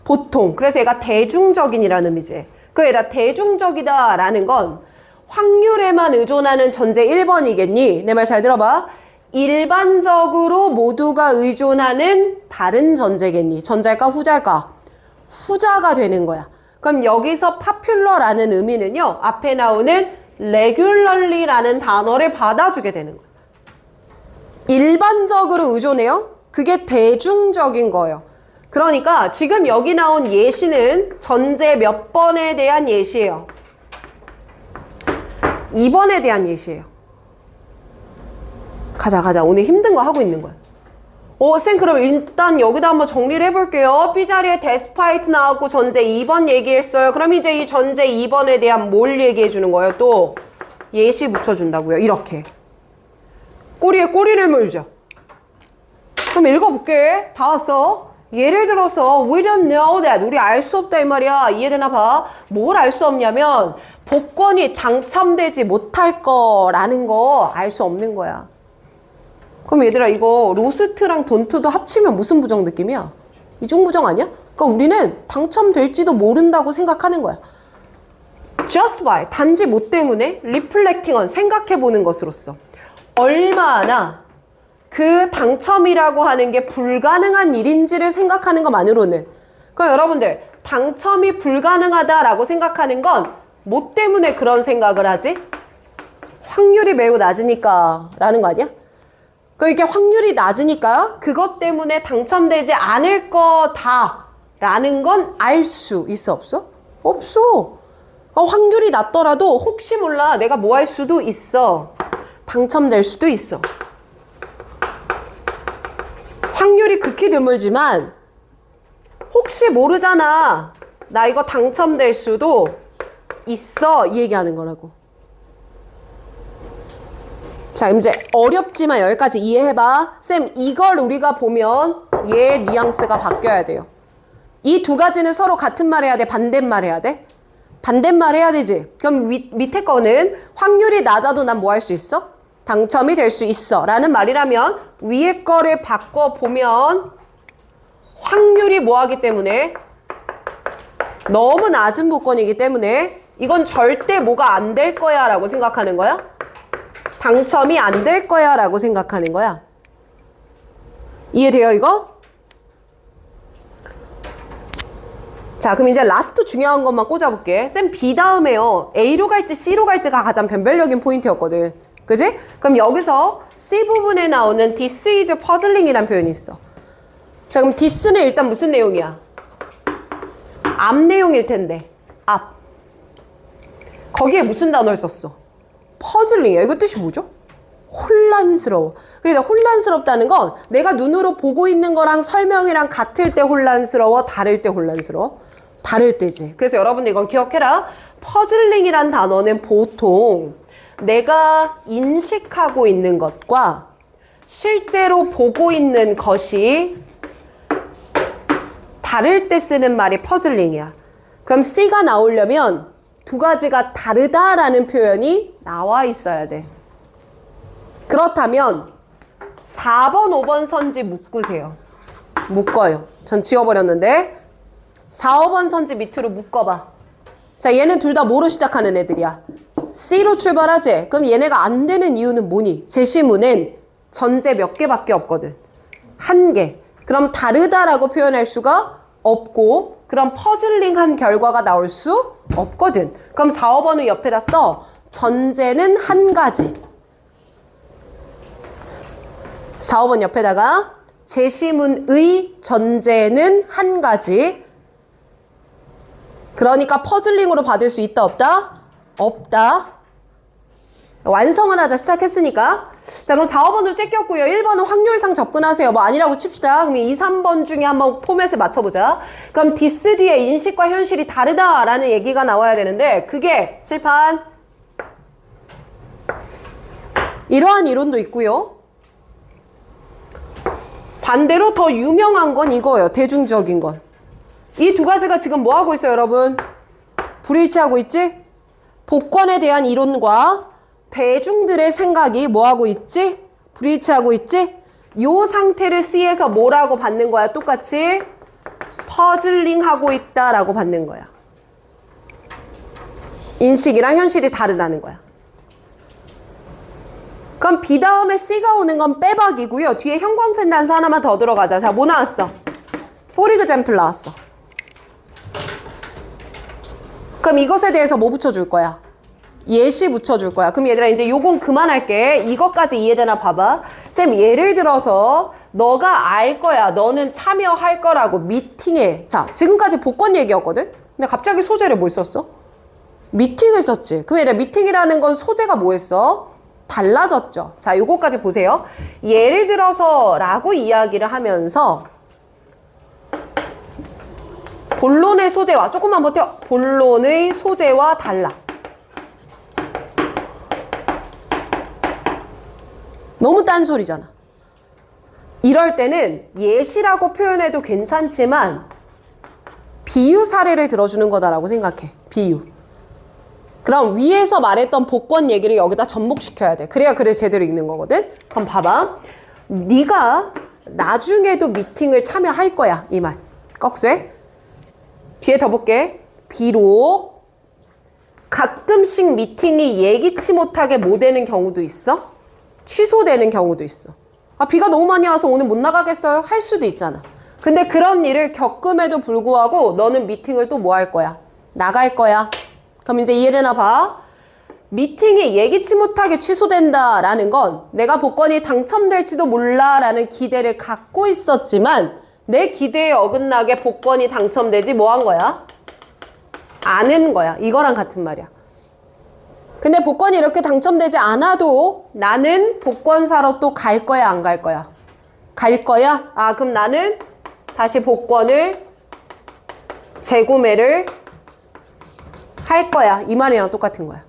보통. 그래서 얘가 대중적인이라는 의미지. 그 얘가 대중적이다라는 건 확률에만 의존하는 전제 1번이겠니? 내 말 잘 들어봐. 일반적으로 모두가 의존하는 다른 전제겠니? 전자일까 후자일까? 후자가 되는 거야. 그럼 여기서 popular라는 의미는요. 앞에 나오는 regularly라는 단어를 받아주게 되는 거야. 일반적으로 의존해요? 그게 대중적인 거예요. 그러니까 지금 여기 나온 예시는 전제 몇 번에 대한 예시예요? 2번에 대한 예시예요. 가자. 오늘 힘든 거 하고 있는 거야. 쌤 그럼 일단 여기다 한번 정리를 해볼게요. B자리에 despite 나왔고 전제 2번 얘기했어요. 그럼 이제 이 전제 2번에 대한 뭘 얘기해 주는 거예요? 또 예시 붙여준다고요. 이렇게. 꼬리에 꼬리를 물죠. 그럼 읽어볼게. 다 왔어. 예를 들어서 we don't know that. 우리 알 수 없다 이 말이야. 이해되나 봐. 뭘 알 수 없냐면 복권이 당첨되지 못할 거라는 거 알 수 없는 거야. 그럼 얘들아 이거 로스트랑 돈트도 합치면 무슨 부정 느낌이야? 이중부정 아니야? 그러니까 우리는 당첨될지도 모른다고 생각하는 거야. just by, 단지 뭐 때문에? reflecting on, 생각해보는 것으로서 얼마나 그 당첨이라고 하는 게 불가능한 일인지를 생각하는 것만으로는. 그러니까 여러분들 당첨이 불가능하다라고 생각하는 건 뭐 때문에 그런 생각을 하지? 확률이 매우 낮으니까 라는 거 아니야? 그러니까 확률이 낮으니까 그것 때문에 당첨되지 않을 거다 라는 건 알 수 있어 없어? 없어. 확률이 낮더라도 혹시 몰라 내가 뭐 할 수도 있어. 당첨될 수도 있어. 확률이 극히 드물지만 혹시 모르잖아. 나 이거 당첨될 수도 있어. 이 얘기하는 거라고. 자, 이제 어렵지만 여기까지 이해해봐. 쌤, 이걸 우리가 보면 얘 뉘앙스가 바뀌어야 돼요. 이 두 가지는 서로 같은 말 해야 돼? 반대말 해야 돼? 반대말 해야 되지? 그럼 밑에 거는 확률이 낮아도 난 뭐 할 수 있어? 당첨이 될 수 있어 라는 말이라면 위에 거를 바꿔보면 확률이 뭐 하기 때문에 너무 낮은 복권이기 때문에 이건 절대 뭐가 안 될 거야 라고 생각하는 거야? 당첨이 안 될 거야 라고 생각하는 거야. 이해돼요 이거? 자, 그럼 이제 라스트 중요한 것만 꽂아볼게. 쌤 B 다음에요 A로 갈지 C로 갈지가 가장 변별력인 포인트였거든. 그지? 그럼 여기서 C 부분에 나오는 This is puzzling이라는 표현이 있어. 자, 그럼 this는 일단 무슨 내용이야? 앞 내용일 텐데. 앞. 거기에 무슨 단어를 썼어? 퍼즐링이야. 이거 뜻이 뭐죠? 혼란스러워. 그러니까 혼란스럽다는 건 내가 눈으로 보고 있는 거랑 설명이랑 같을 때 혼란스러워? 다를 때 혼란스러워? 다를 때지. 그래서 여러분들 이건 기억해라. 퍼즐링이란 단어는 보통 내가 인식하고 있는 것과 실제로 보고 있는 것이 다를 때 쓰는 말이 퍼즐링이야. 그럼 C가 나오려면 두 가지가 다르다라는 표현이 나와 있어야 돼. 그렇다면 4번, 5번 선지 묶으세요. 묶어요. 전 지워버렸는데 4, 5번 선지 밑으로 묶어봐. 자, 얘는 둘 다 뭐로 시작하는 애들이야? C로 출발하지? 그럼 얘네가 안 되는 이유는 뭐니? 제시문엔 전제 몇 개밖에 없거든. 1개. 그럼 다르다라고 표현할 수가 없고 그럼 퍼즐링한 결과가 나올 수 없거든. 그럼 4, 5번을 옆에다 써. 전제는 한 가지. 4, 5번 옆에다가 제시문의 전제는 한 가지. 그러니까 퍼즐링으로 받을 수 있다 없다? 없다. 완성은 하자 시작했으니까. 자, 그럼 4, 5번으로 째꼈고요. 1번은 확률상 접근하세요. 뭐 아니라고 칩시다. 그럼 2, 3번 중에 한번 포맷을 맞춰보자. 그럼 디스 뒤에 인식과 현실이 다르다라는 얘기가 나와야 되는데 그게 칠판 이러한 이론도 있고요. 반대로 더 유명한 건 이거예요. 대중적인 건. 이 두 가지가 지금 뭐 하고 있어요, 여러분? 불일치하고 있지? 복권에 대한 이론과 대중들의 생각이 뭐 하고 있지? 불일치하고 있지? 요 상태를 C에서 뭐라고 받는 거야? 똑같이 퍼즐링하고 있다라고 받는 거야. 인식이랑 현실이 다르다는 거야. 그럼 B 다음에 C가 오는 건 빼박이고요. 뒤에 형광펜 단서 하나만 더 들어가자. 자, 뭐 나왔어? for example 나왔어. 그럼 이것에 대해서 뭐 붙여줄 거야? 예시 붙여줄 거야. 그럼 얘들아 이제 요건 그만할게. 이것까지 이해되나 봐봐. 쌤, 예를 들어서 너가 알 거야. 너는 참여할 거라고 미팅에. 자, 지금까지 복권 얘기였거든? 근데 갑자기 소재를 뭘 썼어? 미팅을 썼지. 그럼 얘들아 미팅이라는 건 소재가 뭐였어? 달라졌죠. 자, 요거까지 보세요. 예를 들어서 라고 이야기를 하면서 본론의 소재와 조금만 버텨. 본론의 소재와 달라. 너무 딴소리잖아. 이럴 때는 예시라고 표현해도 괜찮지만 비유 사례를 들어주는 거다라고 생각해. 비유. 그럼 위에서 말했던 복권 얘기를 여기다 접목시켜야 돼. 그래야 글을 제대로 읽는 거거든. 그럼 봐봐. 네가 나중에도 미팅을 참여할 거야. 이 말. 꺽쇠. 뒤에 더 볼게. 비록 가끔씩 미팅이 예기치 못하게 못 되는 경우도 있어. 취소되는 경우도 있어. 아, 비가 너무 많이 와서 오늘 못 나가겠어요? 할 수도 있잖아. 근데 그런 일을 겪음에도 불구하고 너는 미팅을 또 뭐 할 거야? 나갈 거야. 그럼 이제 이해되나 봐. 미팅이 예기치 못하게 취소된다라는 건 내가 복권이 당첨될지도 몰라라는 기대를 갖고 있었지만 내 기대에 어긋나게 복권이 당첨되지 뭐 한 거야? 아는 거야. 이거랑 같은 말이야. 근데 복권이 이렇게 당첨되지 않아도 나는 복권 사러 또 갈 거야, 안 갈 거야? 갈 거야? 아, 그럼 나는 다시 복권을 재구매를 할 거야. 이 말이랑 똑같은 거야.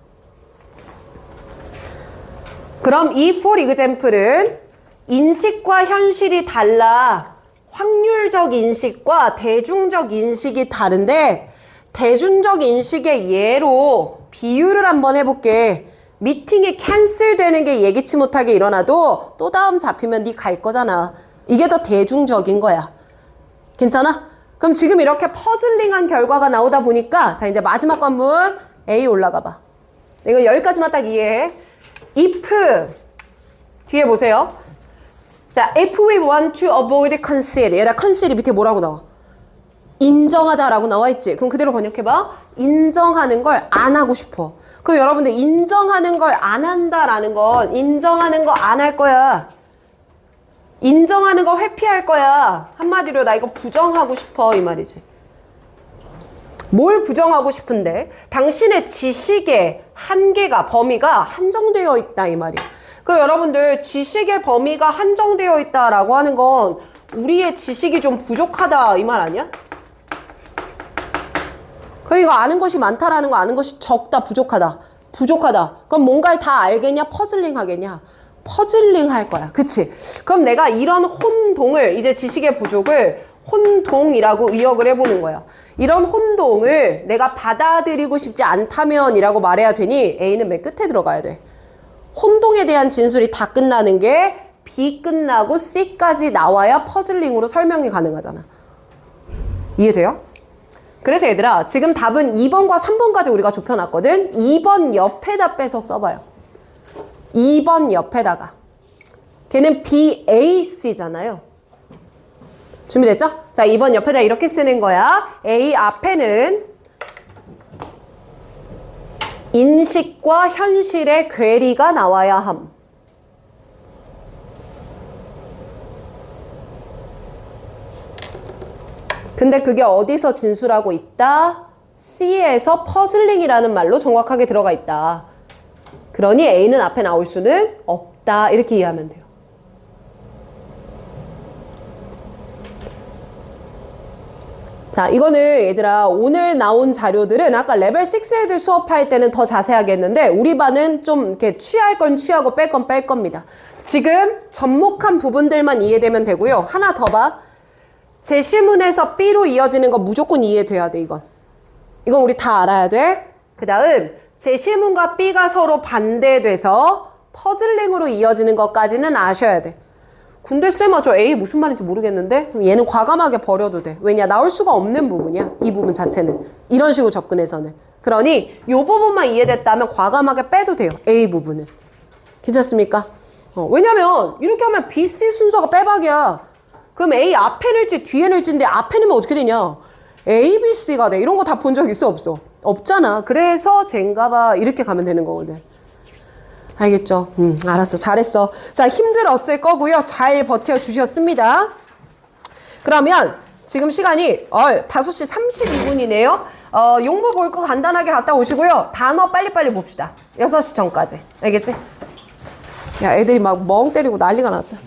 그럼 이 for example은 인식과 현실이 달라. 확률적 인식과 대중적 인식이 다른데 대중적 인식의 예로 비유를 한번 해볼게. 미팅이 캔슬되는 게 예기치 못하게 일어나도 또 다음 잡히면 네 갈 거잖아. 이게 더 대중적인 거야. 괜찮아? 그럼 지금 이렇게 퍼즐링한 결과가 나오다 보니까 자 이제 마지막 관문 A 올라가 봐. 이거 여기까지만 딱 이해해. if 뒤에 보세요. 자, if we want to avoid conceit. 얘들아 conceit 밑에 뭐라고 나와? 인정하다라고 나와 있지. 그럼 그대로 번역해봐. 인정하는 걸 안 하고 싶어. 그럼 여러분들 인정하는 걸 안 한다라는 건 인정하는 거 안 할 거야. 인정하는 거 회피할 거야. 한마디로 나 이거 부정하고 싶어 이 말이지. 뭘 부정하고 싶은데? 당신의 지식의 한계가 범위가 한정되어 있다 이 말이야. 그럼 여러분들 지식의 범위가 한정되어 있다라고 하는 건 우리의 지식이 좀 부족하다 이 말 아니야? 그러니까 아는 것이 많다라는 거 아는 것이 적다 부족하다. 부족하다. 그럼 뭔가를 다 알겠냐? 퍼즐링 하겠냐? 퍼즐링 할 거야. 그치? 그럼 내가 이런 혼동을 이제 지식의 부족을 혼동이라고 의역을 해보는 거야. 이런 혼동을 내가 받아들이고 싶지 않다면 이라고 말해야 되니 A는 맨 끝에 들어가야 돼. 혼동에 대한 진술이 다 끝나는 게 B 끝나고 C까지 나와야 퍼즐링으로 설명이 가능하잖아. 이해돼요? 그래서 얘들아 지금 답은 2번과 3번까지 우리가 좁혀놨거든. 2번 옆에다 빼서 써봐요. 2번 옆에다가. 걔는 BAC잖아요. 준비됐죠? 자 2번 옆에다 이렇게 쓰는 거야. A 앞에는 인식과 현실의 괴리가 나와야 함. 근데 그게 어디서 진술하고 있다? C에서 퍼즐링이라는 말로 정확하게 들어가 있다. 그러니 A는 앞에 나올 수는 없다. 이렇게 이해하면 돼요. 자, 이거는 얘들아 오늘 나온 자료들은 아까 레벨 6 애들 수업할 때는 더 자세하게 했는데 우리 반은 좀 이렇게 취할 건 취하고 뺄 건 뺄 겁니다. 지금 접목한 부분들만 이해되면 되고요. 하나 더 봐. 제시문에서 B로 이어지는 거 무조건 이해돼야 돼, 이건. 이건 우리 다 알아야 돼. 그 다음 제시문과 B가 서로 반대돼서 퍼즐링으로 이어지는 것까지는 아셔야 돼. 근데 쌤아 저 A 무슨 말인지 모르겠는데? 그럼 얘는 과감하게 버려도 돼. 왜냐? 나올 수가 없는 부분이야. 이 부분 자체는. 이런 식으로 접근해서는. 그러니 이 부분만 이해됐다면 과감하게 빼도 돼요. A 부분은. 괜찮습니까? 왜냐면 이렇게 하면 B, C 순서가 빼박이야. 그럼 A 앞에 넣을지 뒤에 넣을지인데 앞에 넣으면 어떻게 되냐? A, B, C가 돼. 이런 거 다 본 적 있어 없어? 없잖아. 그래서 젠가봐 이렇게 가면 되는 거거든. 알겠죠? 알았어. 잘했어. 자, 힘들었을 거고요. 잘 버텨주셨습니다. 그러면 지금 시간이 5시 32분이네요. 용모 볼 거 간단하게 갔다 오시고요. 단어 빨리빨리 봅시다. 6시 전까지. 알겠지? 야, 애들이 막 멍 때리고 난리가 났다.